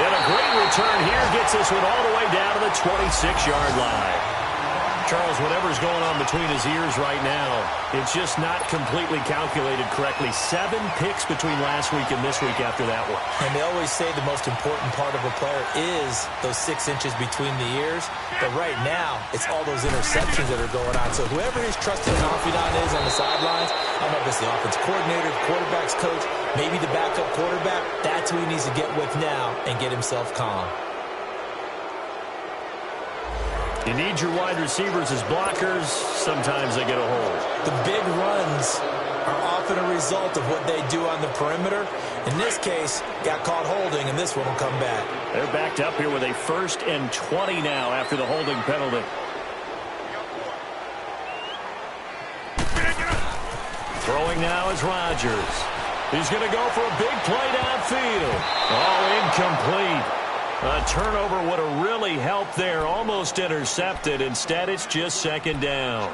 And a great return here gets this one all the way down to the 26-yard line. Charles, whatever's going on between his ears right now, it's just not completely calculated correctly. 7 picks between last week and this week after that one. And they always say the most important part of a player is those 6 inches between the ears. But right now, it's all those interceptions that are going on. So whoever his trusted confidant is on the sidelines, I don't know if it's the offense coordinator, the quarterback's coach, maybe the backup quarterback, that's who he needs to get with now and get himself calm. You need your wide receivers as blockers. Sometimes they get a hold. The big runs are often a result of what they do on the perimeter. In this case, got caught holding, and this one will come back. They're backed up here with a 1st and 20 now after the holding penalty. Throwing now is Rodgers. He's going to go for a big play downfield. Oh, incomplete. A turnover would have really helped there. Almost intercepted. Instead, it's just second down.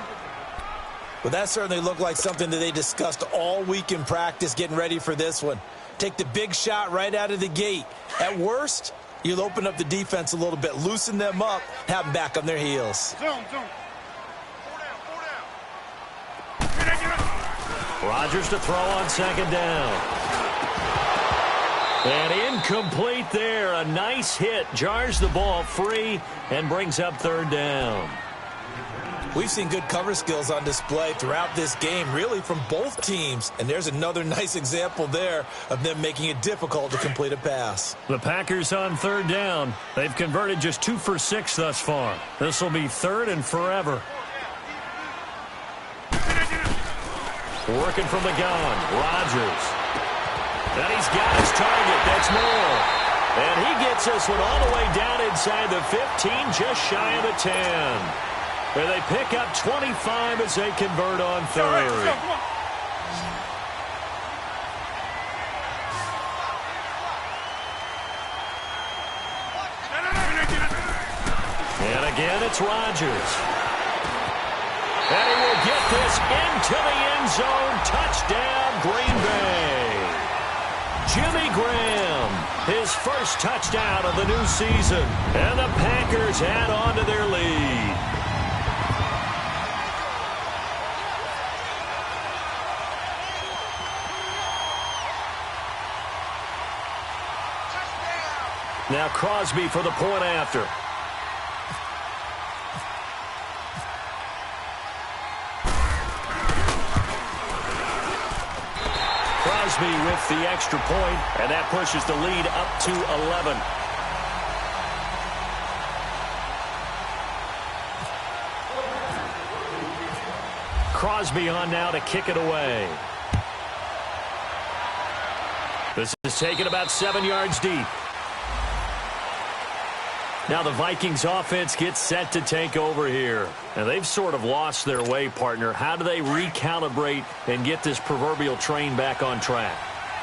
Well, that certainly looked like something that they discussed all week in practice getting ready for this one. Take the big shot right out of the gate. At worst, you'll open up the defense a little bit, loosen them up, have them back on their heels. Zone. Rodgers to throw on second down. And incomplete there. A nice hit. Jars the ball free and brings up third down. We've seen good cover skills on display throughout this game, really from both teams. And there's another nice example there of them making it difficult to complete a pass. The Packers on third down. They've converted just 2 for 6 thus far. This will be third and forever. Working from the gun. Rodgers. And he's got his target. That's more. And he gets this one all the way down inside the 15, just shy of the 10. And they pick up 25 as they convert on third. And again, it's Rodgers. And he will get this into the end zone. Touchdown, Green Bay. Jimmy Graham, his first touchdown of the new season. And the Packers add on to their lead. Now Crosby for the point after. Crosby with the extra point, and that pushes the lead up to 11. Crosby on now to kick it away. This is taken about 7 yards deep. Now the Vikings offense gets set to take over here. And they've sort of lost their way, partner. How do they recalibrate and get this proverbial train back on track?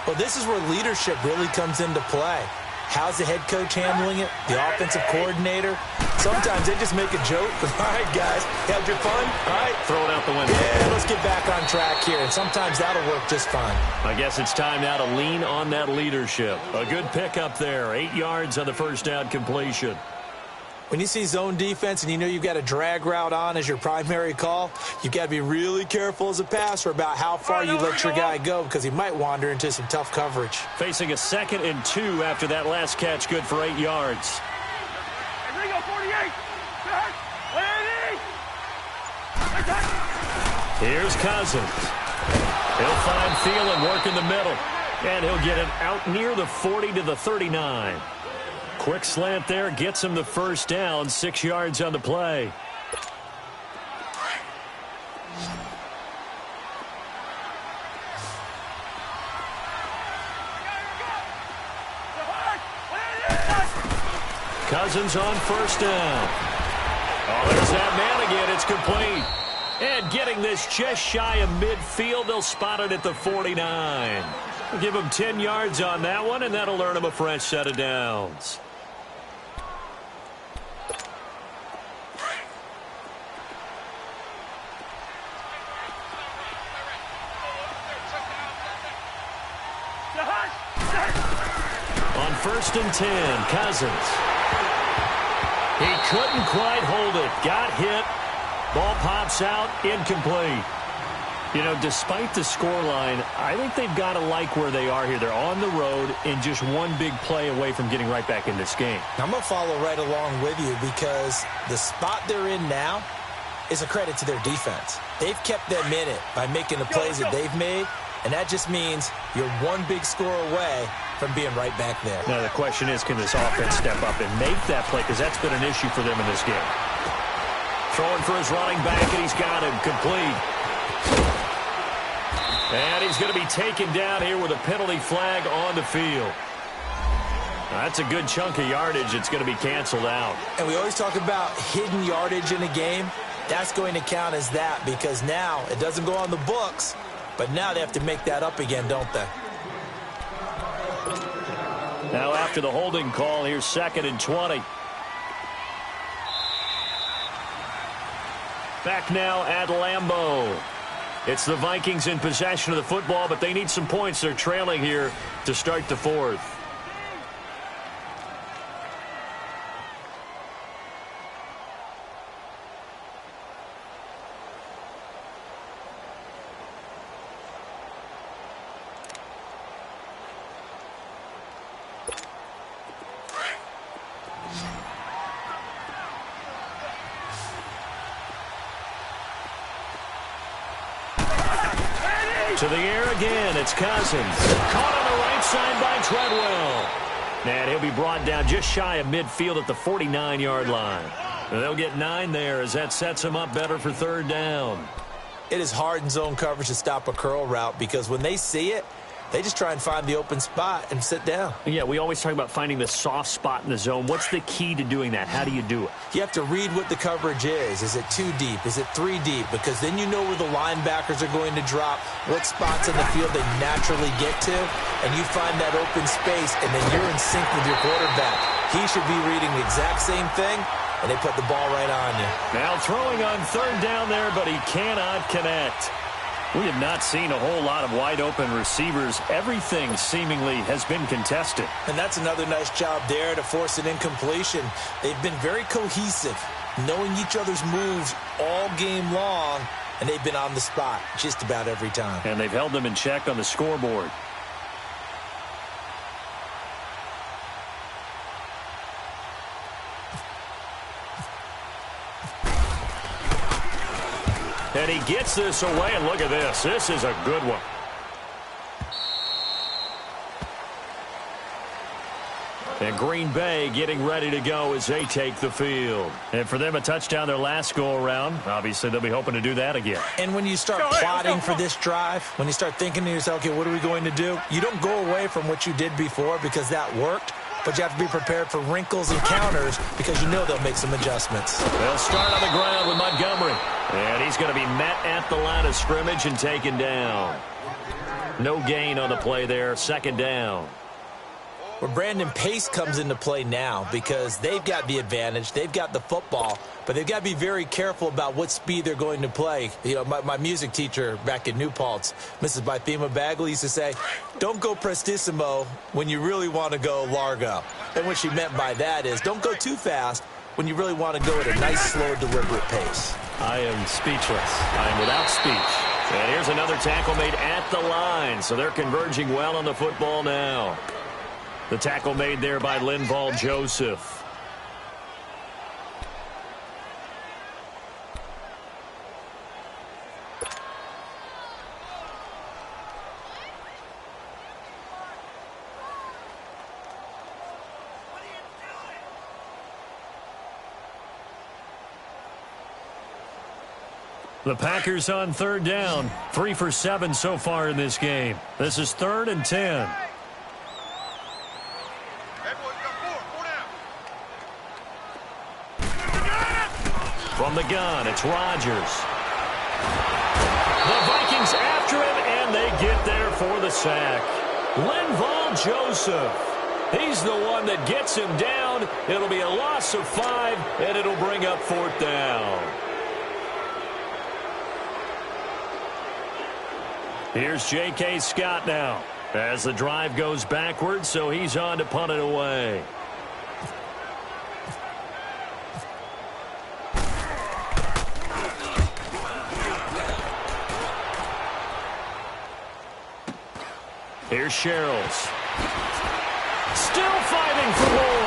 Well, this is where leadership really comes into play. How's the head coach handling it? The offensive coordinator? Sometimes they just make a joke. All right, guys, had your fun? All right. Throw it out the window. Yeah, let's get back on track here. And sometimes that'll work just fine. I guess it's time now to lean on that leadership. A good pickup there. 8 yards on the first down completion. When you see zone defense and you know you've got a drag route on as your primary call, you've got to be really careful as a passer about how far you let your guy go because he might wander into some tough coverage. Facing a 2nd and 2 after that last catch, good for 8 yards. Here we go, 48. Here's Cousins. He'll find Thielen work in the middle, and he'll get it out near the 40 to the 39. Quick slant there, gets him the first down, 6 yards on the play. Cousins on first down. Oh, there's that man again. It's complete. And getting this just shy of midfield, they'll spot it at the 49. We'll give him 10 yards on that one, and that'll earn him a fresh set of downs. On 1st and 10, Cousins. He couldn't quite hold it. Got hit. Ball pops out. Incomplete. You know, despite the scoreline, I think they've got to like where they are here. They're on the road and just one big play away from getting right back in this game. I'm going to follow right along with you because the spot they're in now is a credit to their defense. They've kept them in it by making the plays that they've made, and that just means you're one big score away from being right back there. Now the question is, can this offense step up and make that play? Because that's been an issue for them in this game. Throwing for his running back, and he's got him complete. And he's going to be taken down here with a penalty flag on the field. That's a good chunk of yardage. It's going to be canceled out. And we always talk about hidden yardage in a game. That's going to count as that because now it doesn't go on the books, but now they have to make that up again, don't they? Now after the holding call, here's 2nd and 20. Back now at Lambeau. It's the Vikings in possession of the football, but they need some points. They're trailing here to start the 4th. To the air again, it's Cousins. Caught on the right side by Treadwell. And he'll be brought down just shy of midfield at the 49-yard line. And they'll get 9 there as that sets them up better for 3rd down. It is hard in zone coverage to stop a curl route because when they see it, they just try and find the open spot and sit down. Yeah, we always talk about finding the soft spot in the zone. What's the key to doing that? How do you do it? You have to read what the coverage is. Is it 2 deep? Is it 3 deep? Because then you know where the linebackers are going to drop, what spots in the field they naturally get to, and you find that open space, and then you're in sync with your quarterback. He should be reading the exact same thing, and they put the ball right on you. Now throwing on 3rd down there, but he cannot connect. We have not seen a whole lot of wide-open receivers. Everything seemingly has been contested. And that's another nice job there to force an incompletion. They've been very cohesive, knowing each other's moves all game long, and they've been on the spot just about every time. And they've held them in check on the scoreboard. And he gets this away, and look at this. This is a good one. And Green Bay getting ready to go as they take the field. And for them, a touchdown their last go-around. Obviously, they'll be hoping to do that again. And when you start plotting for this drive, when you start thinking to yourself, okay, what are we going to do? You don't go away from what you did before because that worked. But you have to be prepared for wrinkles and counters because you know they'll make some adjustments. They'll start on the ground with Montgomery. And he's going to be met at the line of scrimmage and taken down. No gain on the play there. 2nd down. Where Brandon Pace comes into play now because they've got the advantage. They've got the football, but they've got to be very careful about what speed they're going to play. You know, my music teacher back in New Paltz, Mrs. Bythema Bagley, used to say, don't go prestissimo when you really want to go largo. And what she meant by that is don't go too fast when you really want to go at a nice, slow, deliberate pace. I am speechless. I am without speech. And here's another tackle made at the line. So they're converging well on the football now. The tackle made there by Linval Joseph. The Packers on 3rd down. 3 for 7 so far in this game. This is 3rd and 10. From the gun, it's Rodgers. The Vikings after him, and they get there for the sack. Linval Joseph. He's the one that gets him down. It'll be a loss of 5, and it'll bring up 4th down. Here's J.K. Scott now as the drive goes backwards, so he's on to punt it away. Here's Sherrills. Still fighting for more.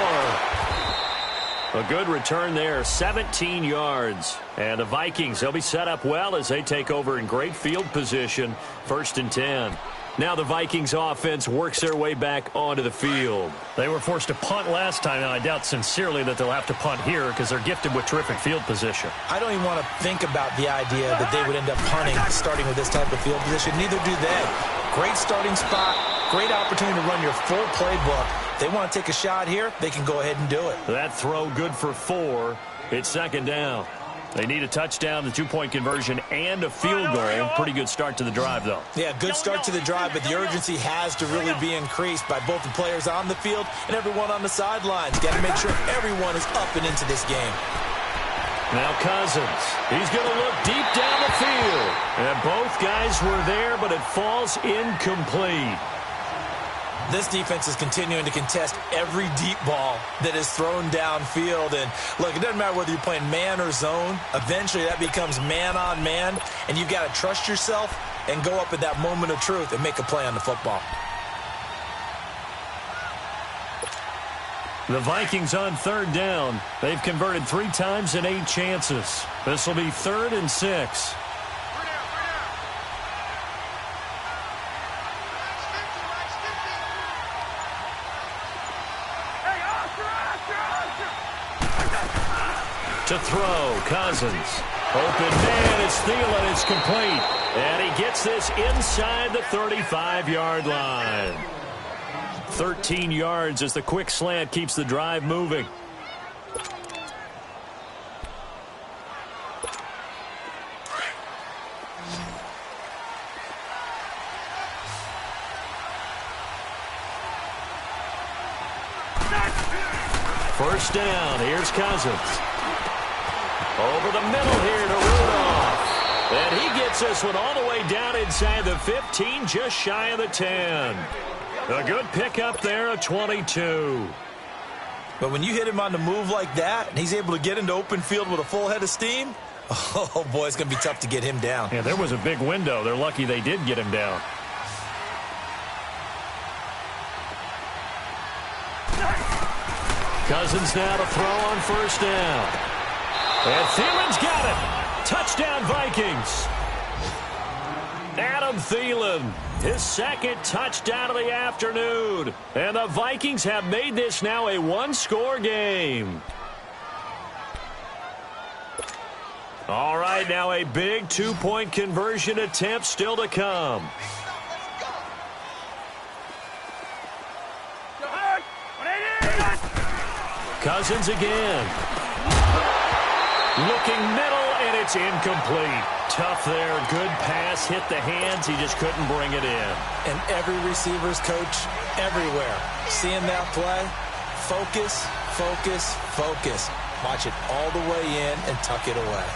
A good return there, 17 yards. And the Vikings, they'll be set up well as they take over in great field position. 1st and 10. Now the Vikings offense works their way back onto the field. They were forced to punt last time, and I doubt sincerely that they'll have to punt here because they're gifted with terrific field position. I don't even want to think about the idea that they would end up punting starting with this type of field position. Neither do they. Great starting spot, great opportunity to run your full playbook. If they want to take a shot here, they can go ahead and do it. That throw good for 4. It's 2nd down. They need a touchdown, the 2-point conversion, and a field goal. Pretty good start to the drive, though. Yeah, good start to the drive, but the urgency has to really be increased by both the players on the field and everyone on the sidelines. Got to make sure everyone is up and into this game. Now Cousins. He's going to look deep down the field. And both guys were there, but it falls incomplete. This defense is continuing to contest every deep ball that is thrown downfield. And, look, it doesn't matter whether you're playing man or zone. Eventually that becomes man-on-man, and you've got to trust yourself and go up at that moment of truth and make a play on the football. The Vikings on third down. They've converted 3 times in 8 chances. This will be 3rd and 6. To throw, Cousins. Open man, it's Thielen, it's complete. And he gets this inside the 35-yard line. 13 yards as the quick slant keeps the drive moving. First down, here's Cousins. Over the middle here to Rudolph. And he gets this one all the way down inside the 15, just shy of the 10. A good pickup there, a 22. But when you hit him on the move like that, and he's able to get into open field with a full head of steam, oh, boy, it's going to be tough to get him down. Yeah, there was a big window. They're lucky they did get him down. Cousins now to throw on first down. And Thielen's got it. Touchdown, Vikings. Adam Thielen, his second touchdown of the afternoon. And the Vikings have made this now a 1-score game. All right, now a big 2-point conversion attempt still to come. Cousins again. Looking middle, and it's incomplete. Tough there. Good pass. Hit the hands. He just couldn't bring it in. And every receiver's coach everywhere. Seeing that play, focus, focus, focus. Watch it all the way in and tuck it away.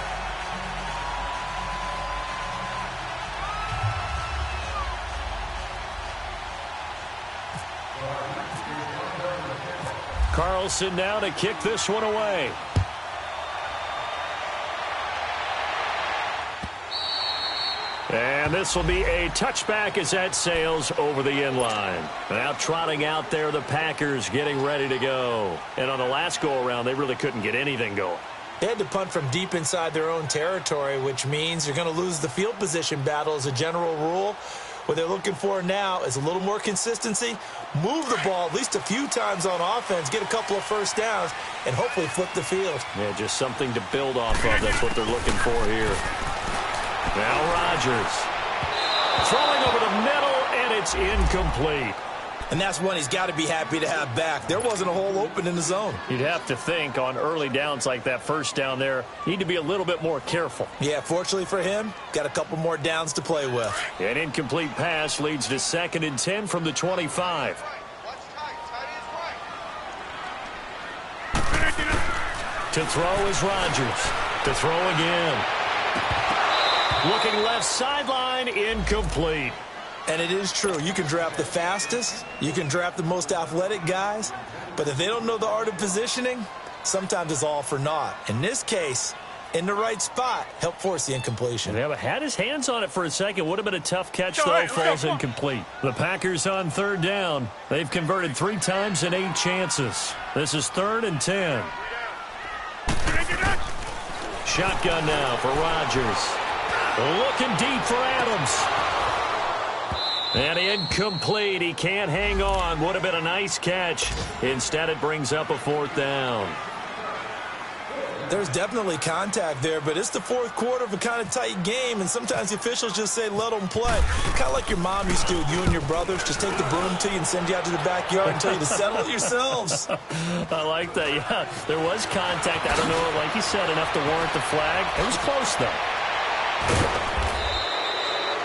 Carlson now to kick this one away. And this will be a touchback as that sails over the end line. Now trotting out there, the Packers getting ready to go. And on the last go-around, they really couldn't get anything going. They had to punt from deep inside their own territory, which means you're going to lose the field position battle as a general rule. What they're looking for now is a little more consistency, move the ball at least a few times on offense, get a couple of first downs, and hopefully flip the field. Yeah, just something to build off of. That's what they're looking for here. Now Rodgers throwing over the middle, and it's incomplete. And that's one he's got to be happy to have back. There wasn't a hole open in the zone. You'd have to think on early downs like that first down there, need to be a little bit more careful. Yeah, fortunately for him, got a couple more downs to play with. An incomplete pass leads to 2nd and 10 from the 25. To throw is Rodgers. To throw again. Looking left sideline, incomplete. And it is true. You can draft the fastest. You can draft the most athletic guys. But if they don't know the art of positioning, sometimes it's all for naught. In this case, in the right spot, help force the incompletion. Yeah, but had his hands on it for a second. Would have been a tough catch, though. Falls incomplete. The Packers on third down. They've converted 3 times in 8 chances. This is 3rd and 10. Shotgun now for Rodgers. Looking deep for Adams. And incomplete. He can't hang on. Would have been a nice catch. Instead, it brings up a 4th down. There's definitely contact there, but it's the fourth quarter of a kind of tight game, and sometimes the officials just say, let them play. Kind of like your mom used to with you and your brothers. Just take the broom to you and send you out to the backyard and tell you to settle it yourselves. I like that, yeah. There was contact. I don't know, like you said, enough to warrant the flag. It was close, though.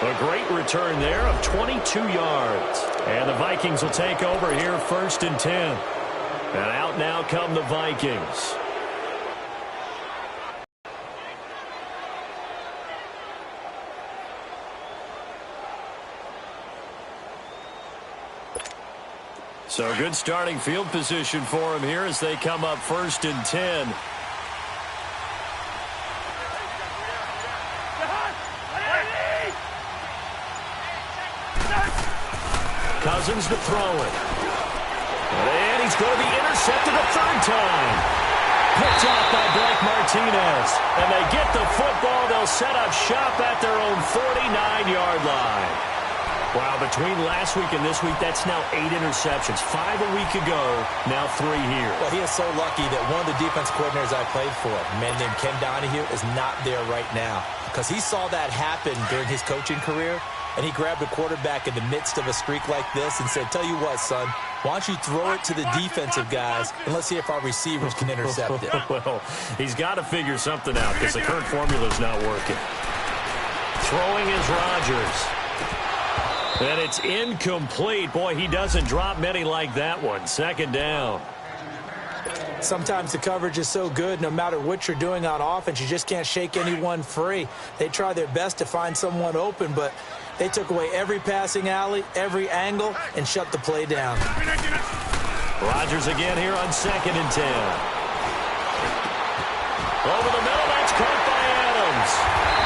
A great return there of 22 yards. And the Vikings will take over here 1st and 10. And out now come the Vikings. So good starting field position for him here as they come up 1st and 10. Cousins to throw it. And he's going to be intercepted a third time. Picked off by Blake Martinez. And they get the football. They'll set up shop at their own 49-yard line. Wow, between last week and this week, that's now 8 interceptions. 5 a week ago, now 3 here. Well, he is so lucky that one of the defense coordinators I played for, a man named Ken Donahue, is not there right now. Because he saw that happen during his coaching career, and he grabbed a quarterback in the midst of a streak like this and said, tell you what, son, why don't you throw it to the defensive guys, and let's see if our receivers can intercept it. Well, he's got to figure something out because the current formula's not working. Throwing is Rodgers. And it's incomplete. Boy, he doesn't drop many like that one. 2nd down. Sometimes the coverage is so good, no matter what you're doing on offense, you just can't shake anyone free. They try their best to find someone open, but they took away every passing alley, every angle, and shut the play down. Rodgers again here on 2nd and 10. Over the middle, that's caught by Adams.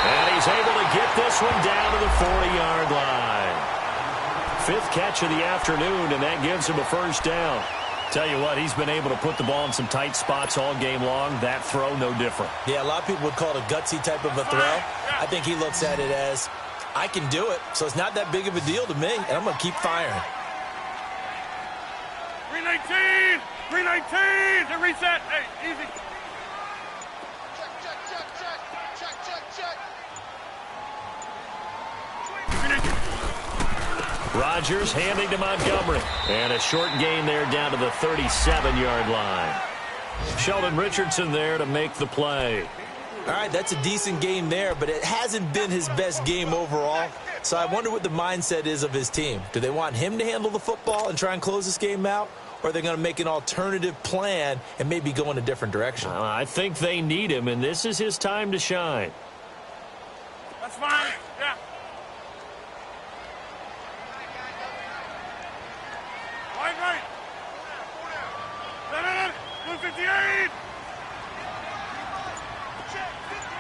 And he's able to get this one down to the 40-yard line. 5th catch of the afternoon, and that gives him a 1st down. Tell you what, he's been able to put the ball in some tight spots all game long. That throw, no different. Yeah, a lot of people would call it a gutsy type of a throw. I think he looks at it as, I can do it, so it's not that big of a deal to me, and I'm going to keep firing. 319! 319! To reset. Hey, easy. Rodgers handing to Montgomery. And a short gain there down to the 37-yard line. Sheldon Richardson there to make the play. All right, that's a decent game there, but it hasn't been his best game overall. So I wonder what the mindset is of his team. Do they want him to handle the football and try and close this game out? Or are they going to make an alternative plan and maybe go in a different direction? I think they need him, and this is his time to shine. That's fine. Yeah. Right. 258.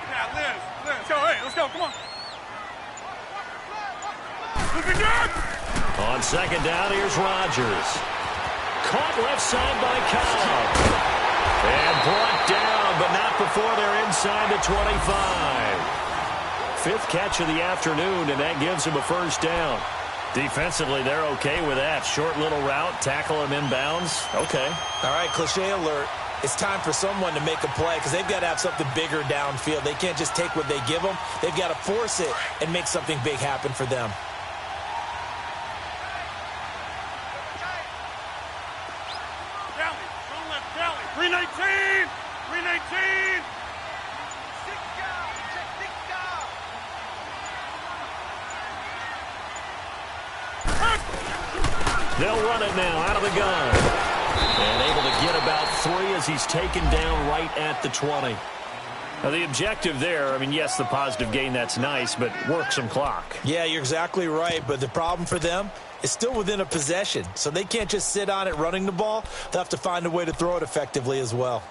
Yeah, Liz. Go, hey, let's go. Come on. On 2nd down, here's Rodgers. Caught left side by Cobb. And brought down, but not before they're inside the 25. 5th catch of the afternoon, and that gives him a 1st down. Defensively, they're okay with that. Short little route, tackle him inbounds. Okay. All right, cliche alert. It's time for someone to make a play because they've got to have something bigger downfield. They can't just take what they give them. They've got to force it and make something big happen for them. Don't let Kelly. 319. 319. They'll run it now out of the gun. And able to get about 3 as he's taken down right at the 20. Now, the objective there, I mean, yes, the positive gain, that's nice, but work some clock. Yeah, you're exactly right, but the problem for them is still within a possession, so they can't just sit on it running the ball. They'll have to find a way to throw it effectively as well.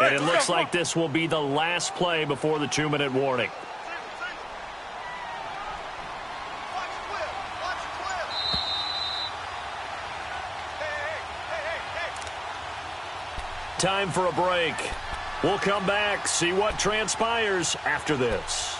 And it looks like this will be the last play before the 2-minute warning. Time for a break. We'll come back, see what transpires after this.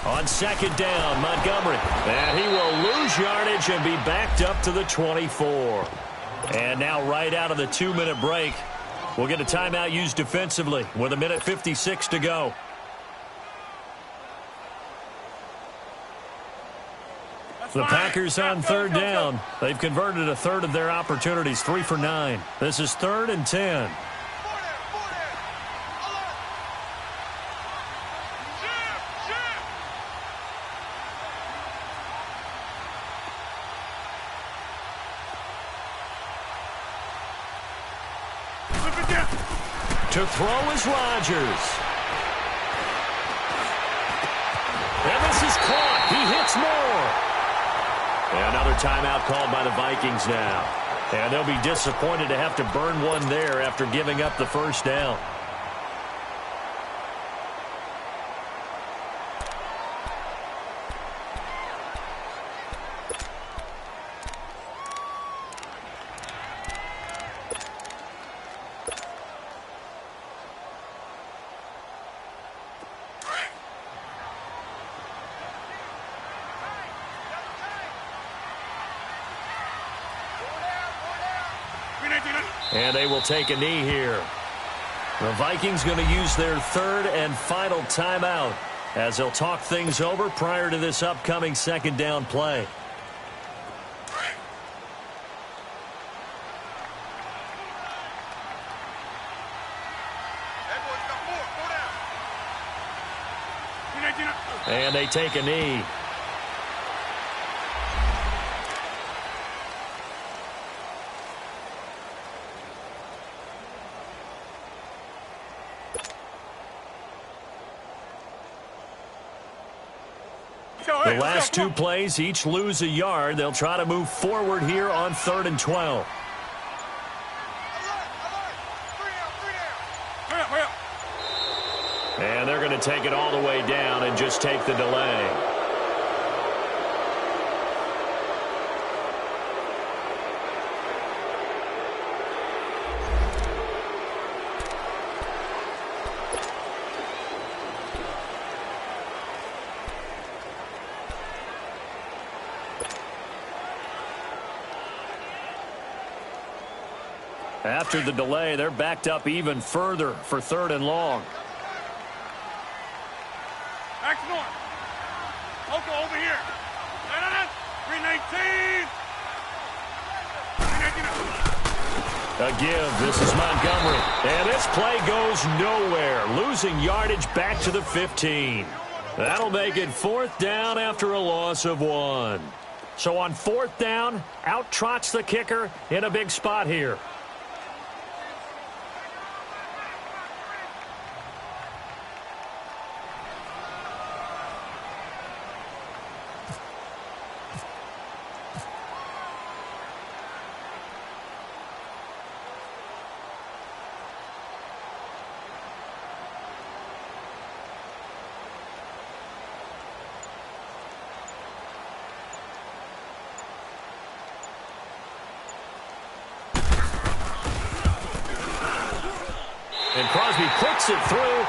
On second down, Montgomery. And he will lose yardage and be backed up to the 24. And now right out of the 2-minute break, we'll get a timeout used defensively with 1:56 to go. The Packers on third down. They've converted a third of their opportunities, 3 for 9. This is 3rd and 10. To throw is Rodgers. And this is caught. He hits more. And another timeout called by the Vikings now. And they'll be disappointed to have to burn one there after giving up the first down. And they will take a knee here. The Vikings going to use their 3rd and final timeout as they'll talk things over prior to this upcoming second down play. And they take a knee. The last 2 plays each lose a yard. They'll try to move forward here on 3rd and 12. And they're going to take it all the way down and just take the delay. After the delay, they're backed up even further for 3rd and long. Back north. Local over here. 319. A give. This is Montgomery. And this play goes nowhere. Losing yardage back to the 15. That'll make it 4th down after a loss of 1. So on 4th down, out trots the kicker in a big spot here. And Crosby puts it through,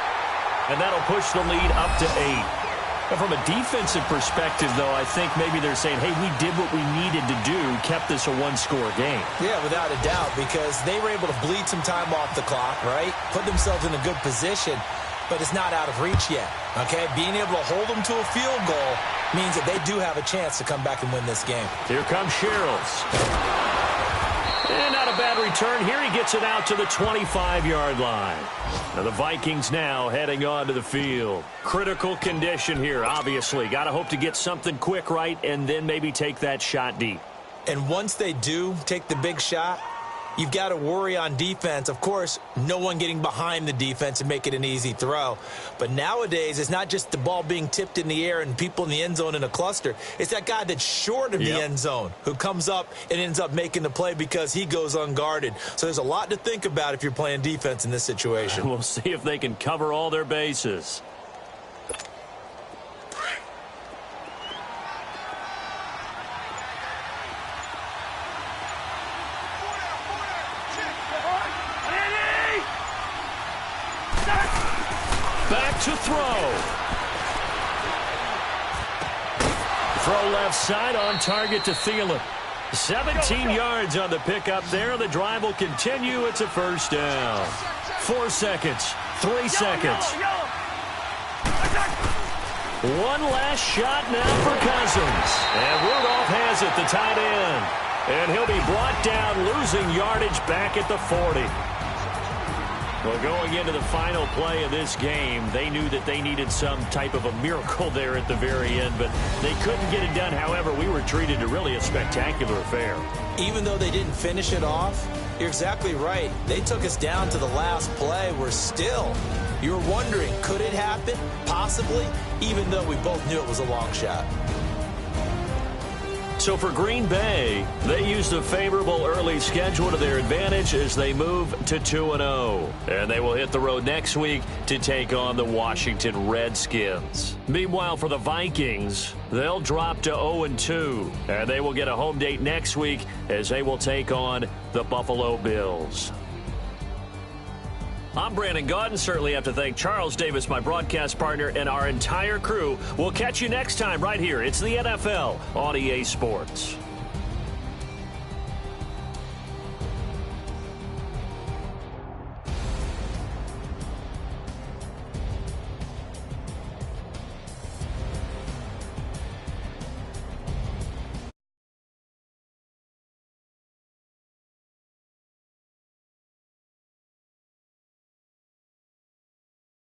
and that'll push the lead up to 8. But from a defensive perspective, though, I think maybe they're saying, hey, we did what we needed to do, kept this a 1-score game. Yeah, without a doubt, because they were able to bleed some time off the clock, right? Put themselves in a good position, but it's not out of reach yet, okay? Being able to hold them to a field goal means that they do have a chance to come back and win this game. Here comes Sherrills. And not a bad return. Here he gets it out to the 25-yard line. Now the Vikings now heading onto the field. Critical condition here, obviously. Got to hope to get something quick right and then maybe take that shot deep. And once they do take the big shot, you've got to worry on defense. Of course, no one getting behind the defense and make it an easy throw. But nowadays, it's not just the ball being tipped in the air and people in the end zone in a cluster. It's that guy that's short of the end zone who comes up and ends up making the play because he goes unguarded. So there's a lot to think about if you're playing defense in this situation. We'll see if they can cover all their bases. Back to throw. Throw left side on target to Thielen. 17 yards on the pickup there. The drive will continue. It's a first down. 4 seconds. 3 seconds. One last shot now for Cousins. And Rudolph has it, the tight end. And he'll be brought down, losing yardage back at the 40. Well, going into the final play of this game, they knew that they needed some type of a miracle there at the very end, but they couldn't get it done. However, we were treated to really a spectacular affair. Even though they didn't finish it off, you're exactly right. They took us down to the last play. We're still, you were wondering, could it happen? Possibly, even though we both knew it was a long shot. So for Green Bay, they used a favorable early schedule to their advantage as they move to 2-0. And they will hit the road next week to take on the Washington Redskins. Meanwhile, for the Vikings, they'll drop to 0-2. And they will get a home date next week as they will take on the Buffalo Bills. I'm Brandon Gaudin. Certainly have to thank Charles Davis, my broadcast partner, and our entire crew. We'll catch you next time right here. It's the NFL on EA Sports.